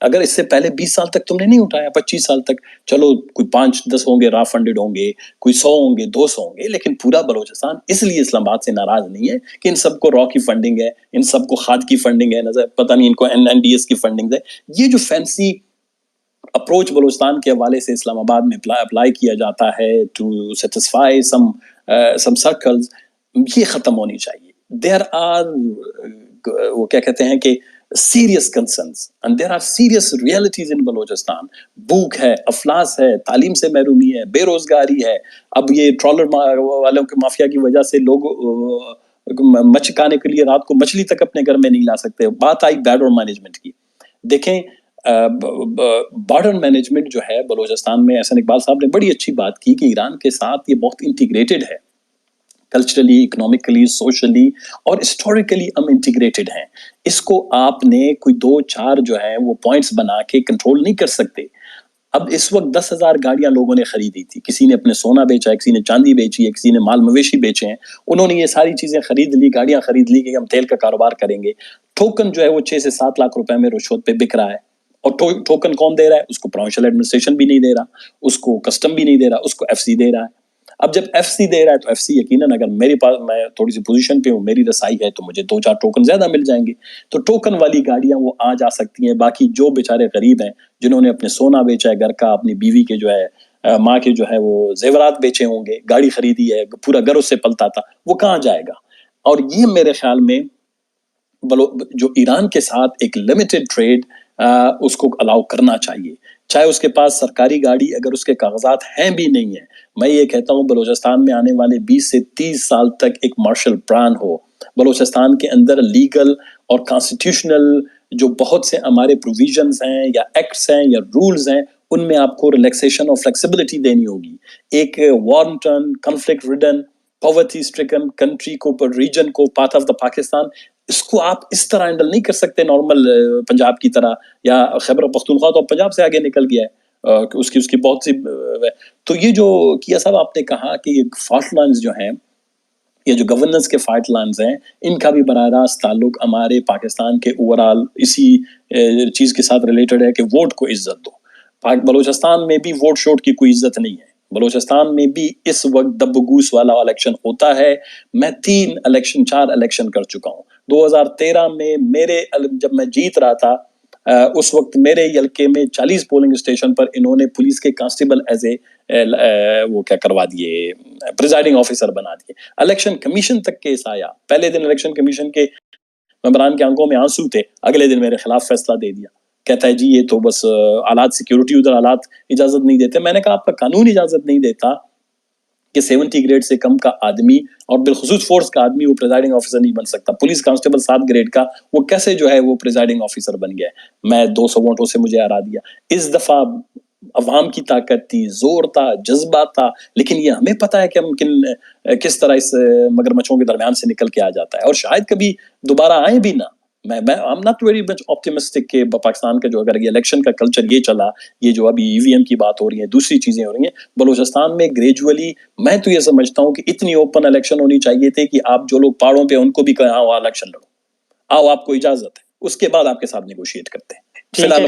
اگر اس سے پہلے 20 سال تک تم نے نہیں اٹھایا، 25 سال تک، چلو کوئی 5-10 ہوں گے را فنڈڈ ہوں گے، کوئی 100 ہوں گے، 200 ہوں گے، لیکن پورا بلوچستان اس لیے اسلام آباد سے ناراض نہیں ہے کہ ان سب کو را کی فنڈنگ ہے، ان سب کو کھاد کی فنڈنگ ہے، نظر پتہ نہیں ان کو NDS کی فنڈنگ ہے. یہ جو فینسی اپروچ بلوچستان کے حوالے سے اسلام آباد میں اپلائی کیا جاتا ہے ٹو سیٹسفائی سم سرکلز، یہ ختم ہونی چاہیے. دیر آر وہ کیا کہتے ہیں کہ serious concerns and there are serious realities in Balochistan. بھوک ہے، افلاس ہے، تعلیم سے محرومی ہے، بے روزگاری ہے. اب یہ ٹرالر والوں کے مافیا کی وجہ سے لوگ مچکانے کے لیے رات کو مچھلی تک اپنے گھر میں نہیں لا سکتے. بات آئی بیڈر مینجمنٹ کی. دیکھیں بارڈر مینجمنٹ جو ہے بلوچستان میں، احسن اقبال صاحب نے بڑی اچھی بات کی کہ ایران کے ساتھ یہ بہت انٹیگریٹڈ ہے، کلچرلی، اکنامکلی، سوشلی اور ہسٹوریکلی ہم انٹیگریٹڈ ہیں. اس کو آپ نے کوئی 2-4 جو ہے وہ پوائنٹس بنا کے کنٹرول نہیں کر سکتے. اب اس وقت 10,000 گاڑیاں لوگوں نے خریدی تھی، کسی نے اپنے سونا بیچا ہے، کسی نے چاندی بیچی ہے، کسی نے مال مویشی بیچے ہیں. انہوں نے یہ ساری چیزیں خرید لی، گاڑیاں خرید لی کہ ہم تیل کا کاروبار کریں گے. ٹوکن جو ہے وہ 6 سے 7 لاکھ روپے میں رشوت پہ بک رہا ہے. اور ٹوکن کون دے رہا ہے؟ اس کو پروونشل ایڈمنسٹریشن بھی نہیں دے رہا، اس کو کسٹم بھی نہیں دے رہا، اس کو FC دے رہا ہے. اب جب FC دے رہا ہے تو FC یقیناً اگر میرے پاس، میں تھوڑی سی پوزیشن پہ ہوں، میری رسائی ہے، تو مجھے 2-4 ٹوکن زیادہ مل جائیں گے. تو ٹوکن والی گاڑیاں وہ آ جا سکتی ہیں. باقی جو بیچارے غریب ہیں، جنہوں نے اپنے سونا بیچا ہے گھر کا، اپنی بیوی کے جو ہے ماں کے جو ہے وہ زیورات بیچے ہوں گے، گاڑی خریدی ہے، پورا گھر اس سے پلتا تھا، وہ کہاں جائے گا؟ اور یہ میرے خیال میں جو ایران کے ساتھ ایک لمیٹڈ ٹریڈ اس کو الاؤ کرنا چاہیے، چاہے اس کے پاس سرکاری گاڑی اگر اس کے کاغذات ہیں بھی نہیں ہیں. میں یہ کہتا ہوں بلوچستان میں آنے والے 20 سے 30 سال تک ایک مارشل پلان ہو. بلوچستان کے اندر لیگل اور کانسٹیٹیوشنل جو بہت سے ہمارے پروویژنز ہیں یا ایکٹس ہیں یا رولز ہیں، ان میں آپ کو ریلیکسیشن اور فلیکسیبلٹی دینی ہوگی. ایک وارنٹن، conflict ridden, poverty stricken country کو، ریجن کو، پارٹ آف دا پاکستان، اس کو آپ اس طرح ہینڈل نہیں کر سکتے نارمل پنجاب کی طرح، یا خیبر پختونخوا تو پنجاب سے آگے نکل گیا ہے، اس کی بہت سی. تو یہ جو کیا صاحب آپ نے کہا کہ یہ فالٹ لائنز جو ہیں، یہ جو گورننس کے فالٹ لائنز ہیں، ان کا بھی براہ راست تعلق ہمارے پاکستان کے اوورال اسی چیز کے ساتھ ریلیٹڈ ہے کہ ووٹ کو عزت دو. بلوچستان میں بھی ووٹ شوٹ کی کوئی عزت نہیں ہے. بلوچستان میں بھی اس وقت دبگوس والا الیکشن ہوتا ہے. میں 4 الیکشن کر چکا ہوں. 2013 میں جب میں جیت رہا تھا، اس وقت میرے حلقے میں 40 پولنگ اسٹیشن پر انہوں نے پولیس کے کانسٹیبل ایز اے وہ کیا کروا دیے، پریزائڈنگ آفیسر بنا دیے. الیکشن کمیشن تک کیس آیا. پہلے دن الیکشن کمیشن کے ممبران کے آنکھوں میں آنسو تھے، اگلے دن میرے خلاف فیصلہ دے دیا. کہتا ہے جی یہ تو بس آلات سیکیورٹی ادھر آلات اجازت نہیں دیتے. میں نے کہا آپ کا قانون اجازت نہیں دیتا کہ 70 گریڈ سے کم کا آدمی، اور بالخصوص فورس کا آدمی، وہ پریزائڈنگ آفیسر نہیں بن سکتا. پولیس کانسٹیبل 7 گریڈ کا وہ کیسے جو ہے وہ پریزائڈنگ آفیسر بن گیا؟ میں 200 ووٹوں سے مجھے ہرا دیا. اس دفعہ عوام کی طاقت تھی، زور تھا، جذبہ تھا، لیکن یہ ہمیں پتہ ہے کہ ہم کس طرح اس مگرمچھوں کے درمیان سے نکل کے آ جاتا ہے، اور شاید کبھی دوبارہ آئیں بھی نہ. میں I'm not very much optimistic کہ پاکستان کا جو اگر یہ الیکشن کا کلچر یہ چلا، یہ جو ابھی EVM کی بات ہو رہی ہے، دوسری چیزیں ہو رہی ہیں بلوچستان میں گریجولی، میں تو یہ سمجھتا ہوں کہ اتنی اوپن الیکشن ہونی چاہیے تھے کہ آپ جو لوگ پہاڑوں پہ ان کو بھی کہیں آؤ الیکشن لڑو، آؤ آپ کو اجازت ہے، اس کے بعد آپ کے ساتھ نیگوشیٹ کرتے ہیں. فی الحال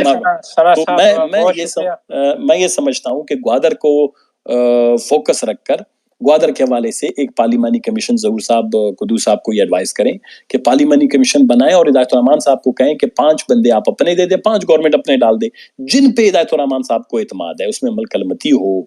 میں یہ سمجھتا ہوں کہ گوادر کو فوکس رکھ کر، گوادر کے حوالے سے ایک پارلیمانی کمیشن ظہور صاحب قدوس صاحب کو یہ ایڈوائز کریں کہ پارلیمانی کمیشن بنائیں، اور ہدایت الرحمان صاحب کو کہیں کہ 5 بندے آپ اپنے دے دیں، 5 گورنمنٹ اپنے ڈال دے، جن پہ ہدایت الرحمان صاحب کو اعتماد ہے، اس میں عمل کلمتی ہو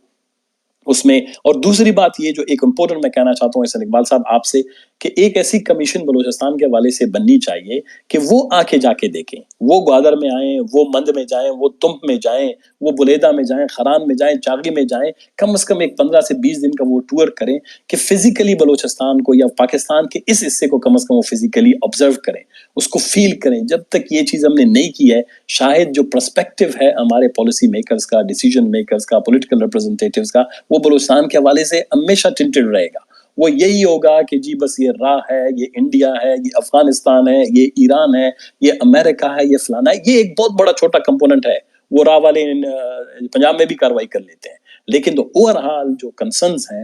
اس میں. اور دوسری بات یہ جو ایک امپورٹنٹ میں کہنا چاہتا ہوں احسن اقبال صاحب آپ سے، کہ ایک ایسی کمیشن بلوچستان کے حوالے سے بننی چاہیے کہ وہ آ کے جا کے دیکھیں، وہ گوادر میں آئیں، وہ مند میں جائیں، وہ تمپ میں جائیں، وہ بلیدہ میں جائیں، خران میں جائیں، چاغی میں جائیں، کم از کم ایک 15 سے 20 دن کا وہ ٹور کریں کہ فزیکلی بلوچستان کو یا پاکستان کے اس حصے کو کم از کم وہ فزیکلی آبزرو کریں، اس کو فیل کریں. جب تک یہ چیز ہم نے نہیں کی ہے، شاید جو پرسپیکٹو ہے ہمارے پالیسی میکرز کا، ڈیسیجن میکرز کا، پولیٹیکل ریپرزنٹیٹیوز کا، وہ بلوچستان کے حوالے سے ہمیشہ ٹنٹڈ رہے گا. وہ یہی ہوگا کہ جی بس یہ راہ ہے، یہ انڈیا ہے، یہ افغانستان ہے، یہ ایران ہے، یہ امریکہ ہے، یہ فلانا ہے. یہ ایک بہت بڑا چھوٹا کمپوننٹ ہے، وہ راہ والے پنجاب میں بھی کاروائی کر لیتے ہیں، لیکن تو اوور آل جو کنسرنز ہیں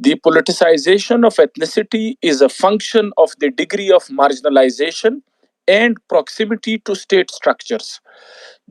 The politicization of ethnicity is a function of the degree of marginalization and proximity to state structures.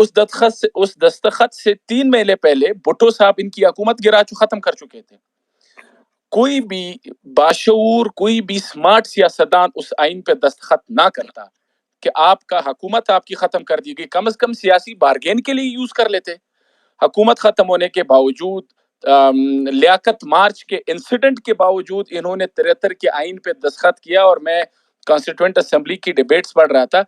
اس دستخط سے 3 مہینے پہلے بھٹو صاحب ان کی حکومت گرا ختم کر چکے تھے. کوئی بھی باشعور، کوئی بھی سمارٹ سیاستدان اس آئین پہ دستخط نہ کرتا کہ آپ کا حکومت آپ کی ختم کر دی گئی، کم از کم سیاسی بارگین کے لیے یوز کر لیتے. حکومت ختم ہونے کے باوجود، لیاقت مارچ کے انسیڈنٹ کے باوجود انہوں نے 73 کے آئین پہ دستخط کیا. اور میں کانسٹیٹوئنٹ اسمبلی کی ڈیبیٹس پڑھ رہا تھا.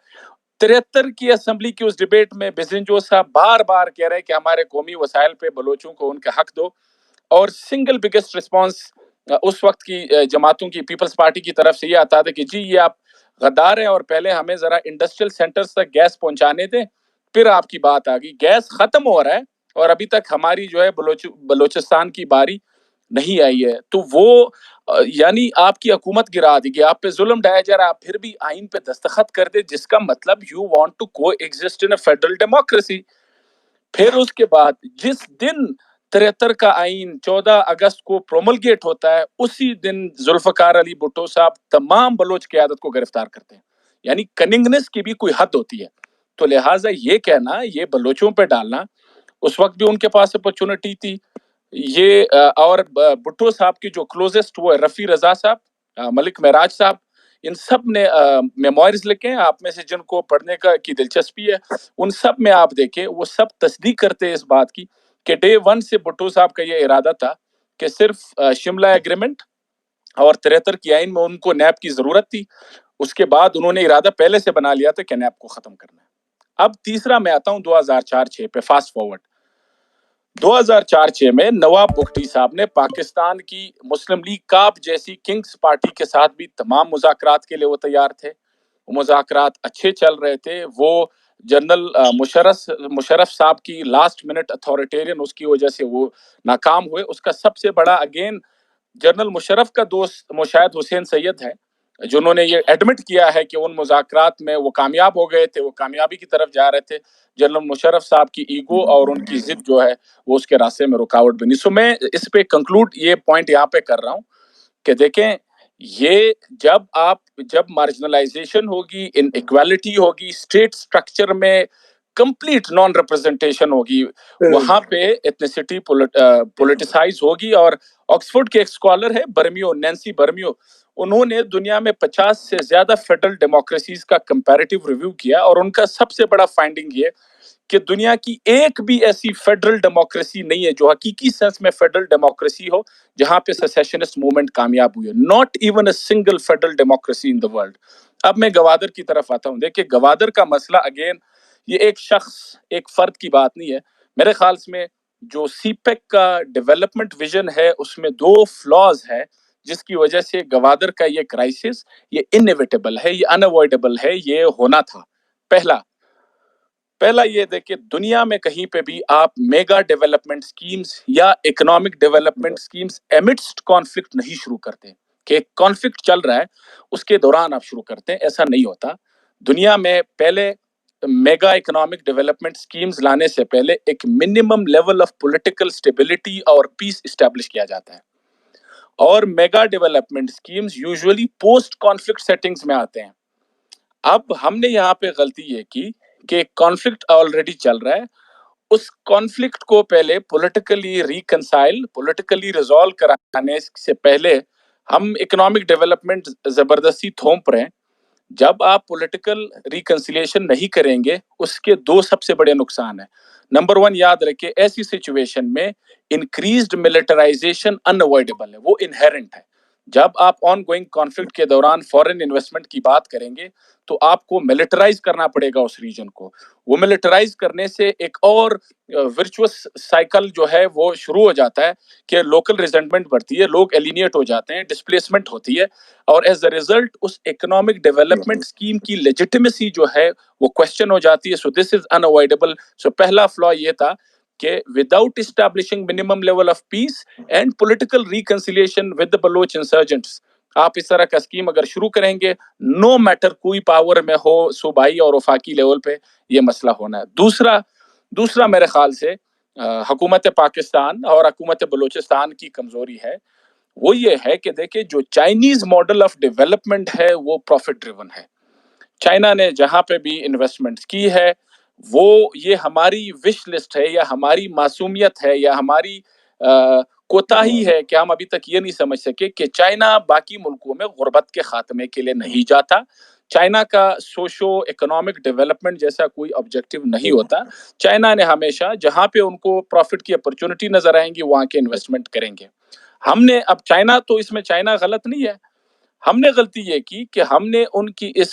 73 کی اسمبلی کی اس ڈیبیٹ میں بزنجو صاحب بار بار کہہ رہے کہ ہمارے قومی وسائل پہ بلوچوں کو ان کا حق دو. اور سنگل بگیسٹ رسپانس اس وقت کی جماعتوں کی پیپلز پارٹی کی طرف سے یہ آتا تھا کہ جی یہ آپ غدار ہیں اور پہلے ہمیں ذرا انڈسٹریل سینٹرز تک گیس پہنچانے دیں، پھر آپ کی بات آ گئی. گیس ختم ہو رہا ہے اور ابھی تک ہماری جو ہے بلوچستان کی باری نہیں آئی ہے. تو وہ یعنی آپ کی حکومت گرا دی گئی، آپ پہ ظلم ڈھایا جا رہا ہے، آپ پھر بھی آئین پہ دستخط کر دے، جس کا مطلب یو وانٹ ٹو کو exist in a federal democracy. پھر اس کے بعد جس دن 73 کا آئین 14 اگست کو پروملگیٹ ہوتا ہے، اسی دن ذوالفقار علی بھٹو صاحب تمام بلوچ قیادت کو گرفتار کرتے ہیں. یعنی کننگنس کی بھی کوئی حد ہوتی ہے. تو لہٰذا یہ کہنا، یہ بلوچوں پہ ڈالنا، اس وقت بھی ان کے پاس اپرچونٹی تھی. یہ اور بھٹو صاحب کی جو کلوزسٹ وہ ہے رفیع رضا صاحب، ملک معراج صاحب، ان سب نے میموائرز لکھے ہیں. آپ میں سے جن کو پڑھنے کی دلچسپی ہے ان سب میں آپ دیکھیں، وہ سب تصدیق کرتے ہیں اس بات کی کہ ڈے 1 سے بھٹو صاحب کا یہ ارادہ تھا کہ صرف شملہ ایگریمنٹ اور 73 کی آئین میں ان کو نیب کی ضرورت تھی. اس کے بعد انہوں نے ارادہ پہلے سے بنا لیا تھا کہ نیب کو ختم کرنا ہے. اب تیسرا میں آتا ہوں 2004-06 پہ، فاسٹ فارورڈ. 2004-06 میں نواب بگٹی صاحب نے پاکستان کی مسلم لیگ کاپ جیسی کنگز پارٹی کے ساتھ بھی تمام مذاکرات کے لیے وہ تیار تھے. وہ مذاکرات اچھے چل رہے تھے. وہ جنرل مشرف صاحب کی لاسٹ منٹ اتھارٹیرین اس کی وجہ سے وہ ناکام ہوئے. اس کا سب سے بڑا اگین جنرل مشرف کا دوست مشاہد حسین سید ہے، جنہوں نے یہ ایڈمٹ کیا ہے کہ ان مذاکرات میں وہ کامیاب ہو گئے تھے، وہ کامیابی کی طرف جا رہے تھے. جنرل مشرف صاحب کی ایگو اور ان کی ضد جو ہے وہ اس کے راستے میں رکاوٹ بنی. سو میں اس پہ کنکلوڈ یہ پوائنٹ یہاں پہ کر رہا ہوں کہ دیکھیں، یہ جب مارجنلائزیشن ہوگی، ان ایکویلٹی ہوگی، اسٹیٹ سٹرکچر میں کمپلیٹ نان ریپرزنٹیشن ہوگی، وہاں پہ ایتھنیسٹی پولیٹیسائز ہوگی. اور آکسفورڈ کے ایک اسکالر ہے نینسی برمیو، انہوں نے دنیا میں 50 سے زیادہ فیڈرل ڈیموکریسیز کا کمپیریٹیو ریویو کیا، اور ان کا سب سے بڑا فائنڈنگ یہ کہ دنیا کی ایک بھی ایسی فیڈرل ڈیموکریسی نہیں ہے جو حقیقی سینس میں فیڈرل ڈیموکریسی ہو جہاں پہ سیسیشنسٹ موومنٹ کامیاب ہوئی ہے. Not even a single federal democracy in the world. اب میں گوادر کی طرف آتا ہوں. دیکھیں گوادر کا مسئلہ اگین یہ ایک شخص، ایک فرد کی بات نہیں ہے. میرے خیال میں جو سی پیک کا ڈیولپمنٹ ویژن ہے اس میں 2 فلاز ہے جس کی وجہ سے گوادر کا یہ کرائسس یہ انیویٹیبل ہے، یہ انوائڈیبل ہے، یہ ہونا تھا. پہلا یہ دیکھیں، دنیا میں کہیں پہ بھی آپ میگا ڈیولپمنٹ سکیمز یا اکنامک ڈیولپمنٹ سکیمز ایمڈسٹ کانفلکٹ نہیں شروع کرتے کہ ایک کانفلکٹ چل رہا ہے اس کے دوران آپ شروع کرتے ہیں. ایسا نہیں ہوتا. دنیا میں پہلے میگا اکنامک ڈیولپمنٹ سکیمز لانے سے پہلے ایک minimum level of political stability اور پیس اسٹیبلش کیا جاتا ہے. اور mega development schemes usually post conflict settings میں آتے ہیں. اب ہم نے یہاں پہ غلطی یہ کی کہ کانفلکٹ آلریڈی چل رہا ہے، اس کانفلکٹ کو پہلے پولیٹیکلی پولیٹیکلی ریزالو کرانے سے پہلے ہم اکنامک ڈیولپمنٹ زبردستی تھوپ رہے ہیں. جب آپ پولیٹیکل ریکنسیلیشن نہیں کریں گے اس کے 2 سب سے بڑے نقصان ہیں. نمبر 1 یاد رکھیں، ایسی سچویشن میں انکریزڈ ملٹرائزیشن انوائڈیبل ہے، وہ انہیرنٹ ہے. جب آپ آن گوئنگ کانفلکٹ کے دوران فورن انویسٹمنٹ کی بات کریں گے تو آپ کو ملٹرائز کرنا پڑے گا اس ریجن کو. وہ ملٹرائز کرنے سے ایک اور ورچوس سائیکل جو ہے وہ شروع ہو جاتا ہے کہ لوکل ریزنٹمنٹ بڑھتی ہے، لوگ ایلینیٹ ہو جاتے ہیں، ڈسپلیسمنٹ ہوتی ہے، اور ایز اے ریزلٹ اس اکنامک ڈیولپمنٹ اسکیم کی لیجیٹیمیسی جو ہے وہ کوشچن ہو جاتی ہے. سو دس از انوائڈیبل. سو پہلا فلا یہ تھا کہ without establishing minimum level of peace and political reconciliation with the Baloch انسرجنٹس، آپ اس طرح کا اسکیم اگر شروع کریں گے نو میٹر کوئی پاور میں ہو، صوبائی اور وفاقی لیول پہ یہ مسئلہ ہونا ہے. دوسرا میرے خیال سے حکومت پاکستان اور حکومت بلوچستان کی کمزوری ہے، وہ یہ ہے کہ دیکھیں جو چائنیز ماڈل آف ڈیولپمنٹ ہے وہ پروفٹ ڈریون ہے. چائنا نے جہاں پہ بھی انویسٹمنٹ کی ہے وہ یہ ہماری وش لسٹ ہے یا ہماری معصومیت ہے یا ہماری کوتاہی ہے کہ ہم ابھی تک یہ نہیں سمجھ سکے کہ چائنا باقی ملکوں میں غربت کے خاتمے کے لیے نہیں جاتا. چائنا کا سوشو اکنامک ڈیولپمنٹ جیسا کوئی آبجیکٹو نہیں ہوتا. چائنا نے ہمیشہ جہاں پہ ان کو پروفٹ کی اپرچونٹی نظر آئیں گی وہاں کے انویسٹمنٹ کریں گے. ہم نے اب چائنا تو اس میں چائنا غلط نہیں ہے. ہم نے غلطی یہ کی کہ ہم نے ان کی اس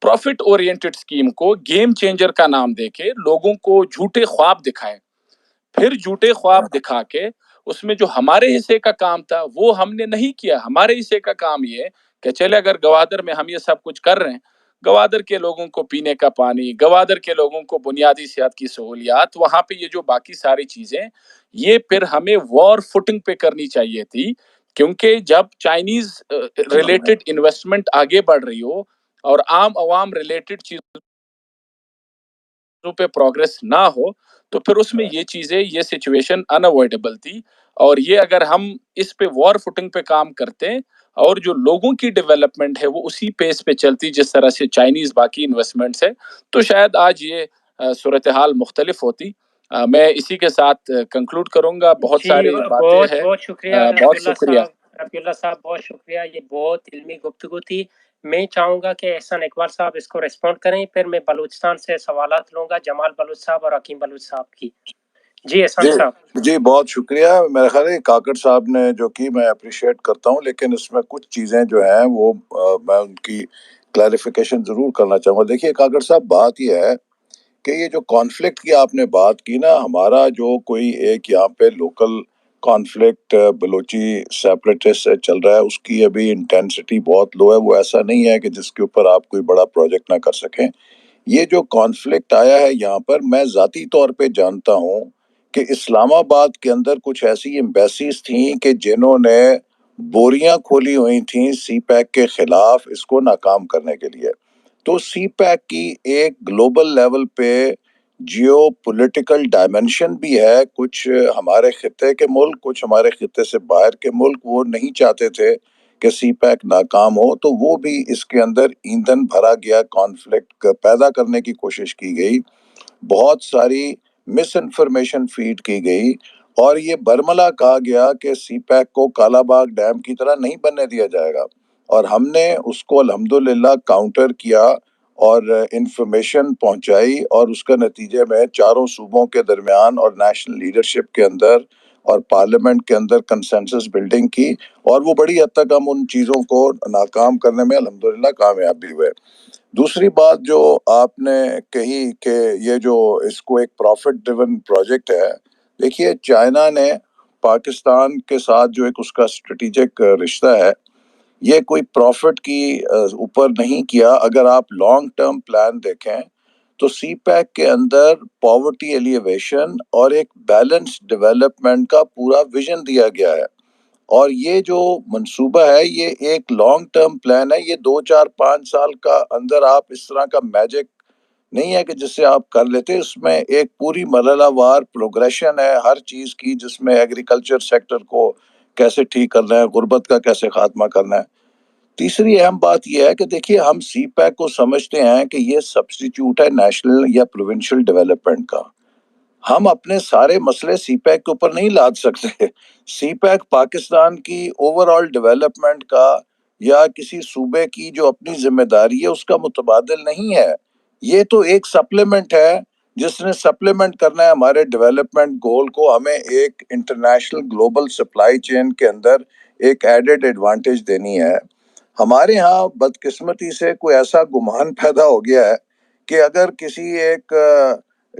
پروفٹ اورینٹڈ اسکیم کو گیم چینجر کا نام دے کے لوگوں کو جھوٹے خواب دکھائے. پھر جھوٹے خواب دکھا کے اس میں جو ہمارے حصے کا کام تھا وہ ہم نے نہیں کیا. ہمارے حصے کا کام یہ کہ چلے اگر گوادر میں ہم یہ سب کچھ کر رہے ہیں، گوادر کے لوگوں کو پینے کا پانی، گوادر کے لوگوں کو بنیادی صحت کی سہولیات، وہاں پہ یہ جو باقی ساری چیزیں، یہ پھر ہمیں وار فوٹنگ پہ کرنی چاہیے تھی. کیونکہ جب چائنیز ریلیٹڈ انویسٹمنٹ آگے بڑھ رہی ہو اور عام عوام ریلیٹڈ چیزوں پہ پروگرس نہ ہو تو پھر اس میں یہ چیزیں، یہ سچویشن اناوائڈیبل تھی. اور یہ اگر ہم اس پہ وار فوٹنگ پہ کام کرتے اور جو لوگوں کی ڈیولپمنٹ ہے وہ اسی پیس پہ چلتی جس طرح سے چائنیز باقی انویسٹمنٹس ہے، تو شاید آج یہ صورتحال مختلف ہوتی. میں اسی کے ساتھ کنکلوڈ کروں گا. بہت ساری باتیں بہت ہیں. بہت شکریہ بہت شکریہ. رفیع اللہ صاحب، بہت شکریہ. یہ بہت علمی گفتگو تھی. میں چاہوں گا کہ احسان اقبال صاحب اس کو ریسپونڈ کریں، پھر میں بلوچستان سے سوالات لوں گا، جمال بلوچ صاحب اور حکیم بلوچ صاحب کی. جی احسان صاحب. جی بہت شکریہ. میرا خیال ہے کاکڑ صاحب نے جو کی میں اپریشیٹ کرتا ہوں، لیکن اس میں کچھ چیزیں جو ہیں وہ میں ان کی کلیریفیکیشن ضرور کرنا چاہوں گا. دیکھیے کاکڑ صاحب، بات یہ ہے کہ یہ جو کانفلکٹ کی آپ نے بات کی نا، ہمارا جو کوئی ایک یہاں پہ لوکل کانفلکٹ بلوچی سیپریٹسٹ سے چل رہا ہے، اس کی ابھی انٹینسٹی بہت لو ہے. وہ ایسا نہیں ہے کہ جس کے اوپر آپ کوئی بڑا پروجیکٹ نہ کر سکیں. یہ جو کانفلکٹ آیا ہے یہاں پر، میں ذاتی طور پہ جانتا ہوں کہ اسلام آباد کے اندر کچھ ایسی ایمبیسیز تھیں کہ جنہوں نے بوریاں کھولی ہوئی تھیں سی پیک کے خلاف اس کو ناکام کرنے کے لیے. تو سی پیک کی ایک گلوبل لیول پہ جیو پولیٹیکل ڈائمنشن بھی ہے. کچھ ہمارے خطے کے ملک، کچھ ہمارے خطے سے باہر کے ملک وہ نہیں چاہتے تھے کہ سی پیک ناکام ہو، تو وہ بھی اس کے اندر ایندھن بھرا گیا، کانفلکٹ پیدا کرنے کی کوشش کی گئی، بہت ساری مس انفارمیشن فیڈ کی گئی، اور یہ برملا کہا گیا کہ سی پیک کو کالا باغ ڈیم کی طرح نہیں بننے دیا جائے گا. اور ہم نے اس کو الحمدللہ کاؤنٹر کیا اور انفارمیشن پہنچائی، اور اس کا نتیجے میں چاروں صوبوں کے درمیان اور نیشنل لیڈرشپ کے اندر اور پارلیمنٹ کے اندر کنسنسس بلڈنگ کی، اور وہ بڑی حد تک ہم ان چیزوں کو ناکام کرنے میں الحمدللہ کامیاب بھی ہوئے. دوسری بات جو آپ نے کہی کہ یہ جو اس کو ایک پروفٹ ڈریون پروجیکٹ ہے، دیکھیے چائنا نے پاکستان کے ساتھ جو ایک اس کا اسٹریٹجک رشتہ ہے، یہ کوئی پروفٹ کی اوپر نہیں کیا. اگر آپ لانگ ٹرم پلان دیکھیں تو سی پیک کے اندر پاورٹی ایلیویشن اور ایک بیلنس ڈیولپمنٹ کا پورا ویژن دیا گیا ہے. اور یہ جو منصوبہ ہے یہ ایک لانگ ٹرم پلان ہے. یہ 2 4 5 سال کا اندر آپ اس طرح کا میجک نہیں ہے کہ جس سے آپ کر لیتے. اس میں ایک پوری مرحلہ وار پروگریشن ہے ہر چیز کی، جس میں ایگریکلچر سیکٹر کو کیسے ٹھیک کرنا ہے، غربت کا کیسے خاتمہ کرنا ہے. تیسری اہم بات یہ ہے کہ دیکھیے ہم سی پیک کو سمجھتے ہیں کہ یہ سبسٹیچیوٹ ہے نیشنل یا پروونشل ڈیولپمنٹ کا. ہم اپنے سارے مسئلے سی پیک کے اوپر نہیں لاد سکتے. سی پیک پاکستان کی اوور آل ڈیولپمنٹ کا یا کسی صوبے کی جو اپنی ذمہ داری ہے اس کا متبادل نہیں ہے. یہ تو ایک سپلیمنٹ ہے جس نے سپلیمنٹ کرنا ہے ہمارے ڈیولپمنٹ گول کو. ہمیں ایک انٹرنیشنل گلوبل سپلائی چین کے اندر ایک ایڈڈ ایڈوانٹیج دینی ہے. ہمارے ہاں بدقسمتی سے کوئی ایسا گمان پیدا ہو گیا ہے کہ اگر کسی ایک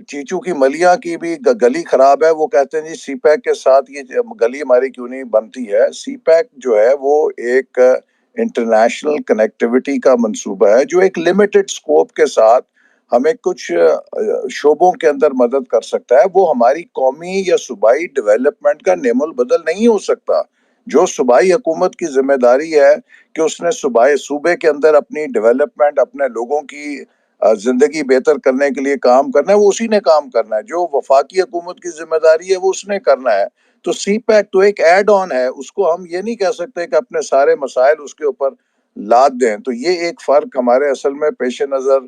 چیچو کی ملیاں کی بھی گلی خراب ہے، وہ کہتے ہیں جی سی پیک کے ساتھ یہ گلی ہماری کیوں نہیں بنتی ہے. سی پیک جو ہے وہ ایک انٹرنیشنل کنیکٹیوٹی کا منصوبہ ہے جو ایک لمیٹڈ سکوپ کے ساتھ ہمیں کچھ شعبوں کے اندر مدد کر سکتا ہے. وہ ہماری قومی یا صوبائی ڈیولپمنٹ کا نعم البدل نہیں ہو سکتا. جو صوبائی حکومت کی ذمہ داری ہے کہ اس نے صوبے کے اندر اپنی ڈیولپمنٹ، اپنے لوگوں کی زندگی بہتر کرنے کے لیے کام کرنا ہے، وہ اسی نے کام کرنا ہے. جو وفاقی حکومت کی ذمہ داری ہے وہ اس نے کرنا ہے. تو سی پیک تو ایک ایڈ آن ہے، اس کو ہم یہ نہیں کہہ سکتے کہ اپنے سارے مسائل اس کے اوپر لاد دیں. تو یہ ایک فرق ہمارے اصل میں پیش نظر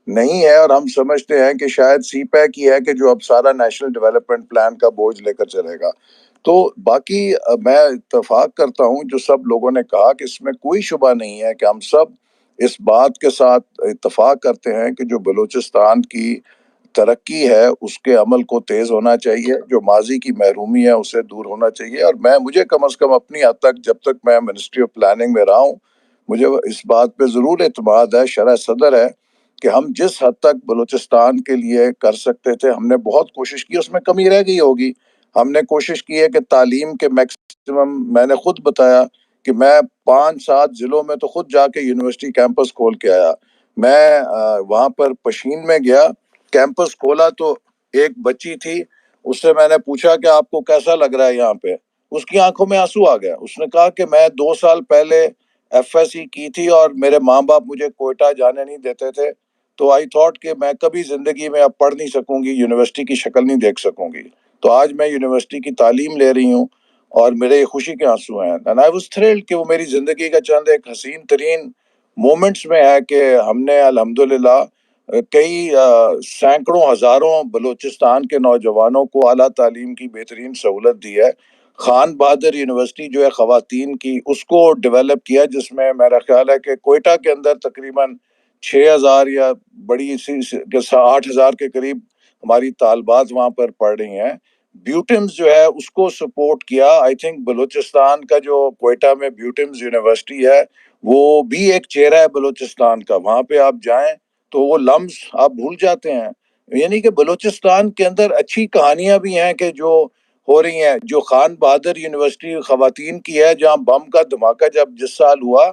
نہیں ہے, اور ہم سمجھتے ہیں کہ شاید سی پیک ہی ہے کہ جو اب سارا نیشنل ڈیولپمنٹ پلان کا بوجھ لے کر چلے گا. تو باقی میں اتفاق کرتا ہوں جو سب لوگوں نے کہا کہ اس میں کوئی شبہ نہیں ہے کہ ہم سب اس بات کے ساتھ اتفاق کرتے ہیں کہ جو بلوچستان کی ترقی ہے اس کے عمل کو تیز ہونا چاہیے, جو ماضی کی محرومی ہے اسے دور ہونا چاہیے. اور مجھے کم از کم اپنی حد تک جب تک میں منسٹری آف پلاننگ میں رہا ہوں مجھے اس بات پہ ضرور اعتماد ہے, شرح صدر ہے, کہ ہم جس حد تک بلوچستان کے لیے کر سکتے تھے ہم نے بہت کوشش کی, اس میں کمی رہ گئی ہوگی. ہم نے کوشش کی ہے کہ تعلیم کے میکسیمم, میں نے خود بتایا کہ میں 5-7 ضلعوں میں تو خود جا کے یونیورسٹی کیمپس کھول کے آیا. میں وہاں پر پشین میں گیا, کیمپس کھولا تو ایک بچی تھی, اس سے میں نے پوچھا کہ آپ کو کیسا لگ رہا ہے یہاں پہ, اس کی آنکھوں میں آنسو آ گیا. اس نے کہا کہ میں 2 سال پہلے ایف ایس سی کی تھی اور میرے ماں باپ مجھے کوئٹہ جانے نہیں دیتے تھے, تو آئی تھاٹ کہ میں کبھی زندگی میں اب پڑھ نہیں سکوں گی, یونیورسٹی کی شکل نہیں دیکھ سکوں گی. تو آج میں یونیورسٹی کی تعلیم لے رہی ہوں اور میرے خوشی کے آنسو ہیں. اینڈ آئی واز تھرلڈ کہ وہ میری زندگی کا چند ایک حسین ترین مومنٹس میں ہے کہ ہم نے الحمدللہ کئی سینکڑوں ہزاروں بلوچستان کے نوجوانوں کو اعلیٰ تعلیم کی بہترین سہولت دی ہے. خان بہادر یونیورسٹی جو ہے خواتین کی, اس کو ڈیولپ کیا, جس میں میرا خیال ہے کہ کوئٹہ کے اندر تقریباً 6,000 یا بڑی 8,000 کے قریب ہماری طالبات وہاں پر پڑھ رہی ہیں. بیوٹمز جو ہے اس کو سپورٹ کیا. آئی تھنک بلوچستان کا جو کوئٹہ میں بیوٹمز یونیورسٹی ہے وہ بھی ایک چہرہ ہے بلوچستان کا. وہاں پہ آپ جائیں تو وہ لمس آپ بھول جاتے ہیں. یعنی کہ بلوچستان کے اندر اچھی کہانیاں بھی ہیں کہ جو ہو رہی ہیں. جو خان بہادر یونیورسٹی خواتین کی ہے, جہاں بم کا دھماکہ جس سال ہوا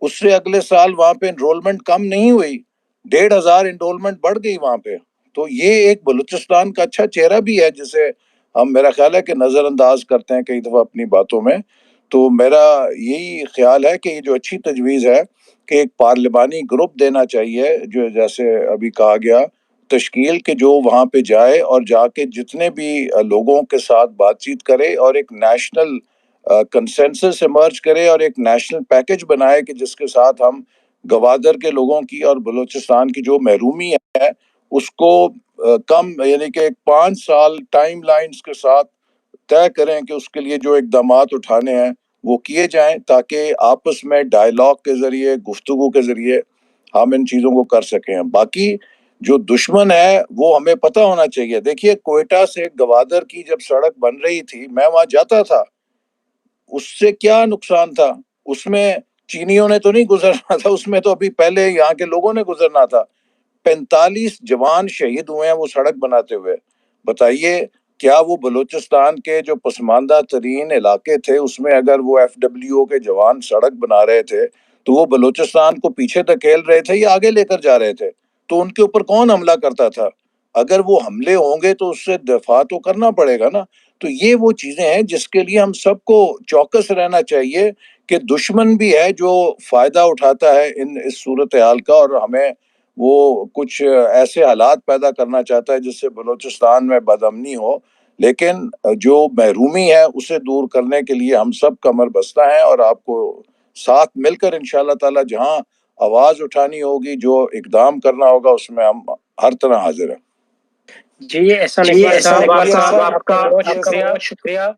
اس سے اگلے سال وہاں پہ انرولمنٹ کم نہیں ہوئی, 1,500 انرولمنٹ بڑھ گئی وہاں پہ. تو یہ ایک بلوچستان کا اچھا چہرہ بھی ہے جسے ہم, میرا خیال ہے کہ نظر انداز کرتے ہیں کئی دفعہ اپنی باتوں میں. تو میرا یہی خیال ہے کہ یہ جو اچھی تجویز ہے کہ ایک پارلیمانی گروپ دینا چاہیے, جو جیسے ابھی کہا گیا تشکیل, کہ جو وہاں پہ جائے اور جا کے جتنے بھی لوگوں کے ساتھ بات چیت کرے اور ایک نیشنل کنسنسس ایمرج کرے اور ایک نیشنل پیکج بنائے کہ جس کے ساتھ ہم گوادر کے لوگوں کی اور بلوچستان کی جو محرومی ہے اس کو کم, یعنی کہ 5 سال ٹائم لائنز کے ساتھ طے کریں کہ اس کے لیے جو اقدامات اٹھانے ہیں وہ کیے جائیں, تاکہ آپس میں ڈائلاگ کے ذریعے, گفتگو کے ذریعے ہم ان چیزوں کو کر سکیں. باقی جو دشمن ہے وہ ہمیں پتہ ہونا چاہیے. دیکھیے کوئٹہ سے گوادر کی جب سڑک بن رہی تھی میں وہاں جاتا تھا, اس سے کیا نقصان تھا؟ اس میں چینیوں نے تو نہیں گزرنا تھا, اس میں تو ابھی پہلے یہاں کے لوگوں نے گزرنا تھا. 45 جوان شہید ہوئے ہیں وہ سڑک بناتے ہوئے. بتائیے کیا وہ بلوچستان کے جو پسماندہ ترین علاقے تھے اس میں اگر وہ ایف ڈبلیو او کے جوان سڑک بنا رہے تھے تو وہ بلوچستان کو پیچھے دھکیل رہے تھے یا آگے لے کر جا رہے تھے؟ تو ان کے اوپر کون حملہ کرتا تھا؟ اگر وہ حملے ہوں گے تو اس سے دفاع تو کرنا پڑے گا نا. تو یہ وہ چیزیں ہیں جس کے لیے ہم سب کو چوکس رہنا چاہیے کہ دشمن بھی ہے جو فائدہ اٹھاتا ہے اس صورتحال کا, اور ہمیں وہ کچھ ایسے حالات پیدا کرنا چاہتا ہے جس سے بلوچستان میں بدامنی ہو. لیکن جو محرومی ہے اسے دور کرنے کے لیے ہم سب کمر بستہ ہیں, اور آپ کو ساتھ مل کر انشاءاللہ تعالی جہاں آواز اٹھانی ہوگی, جو اقدام کرنا ہوگا, اس میں ہم ہر طرح حاضر ہیں. جی احسان اقبال صاحب آپ کا بہت شکریہ.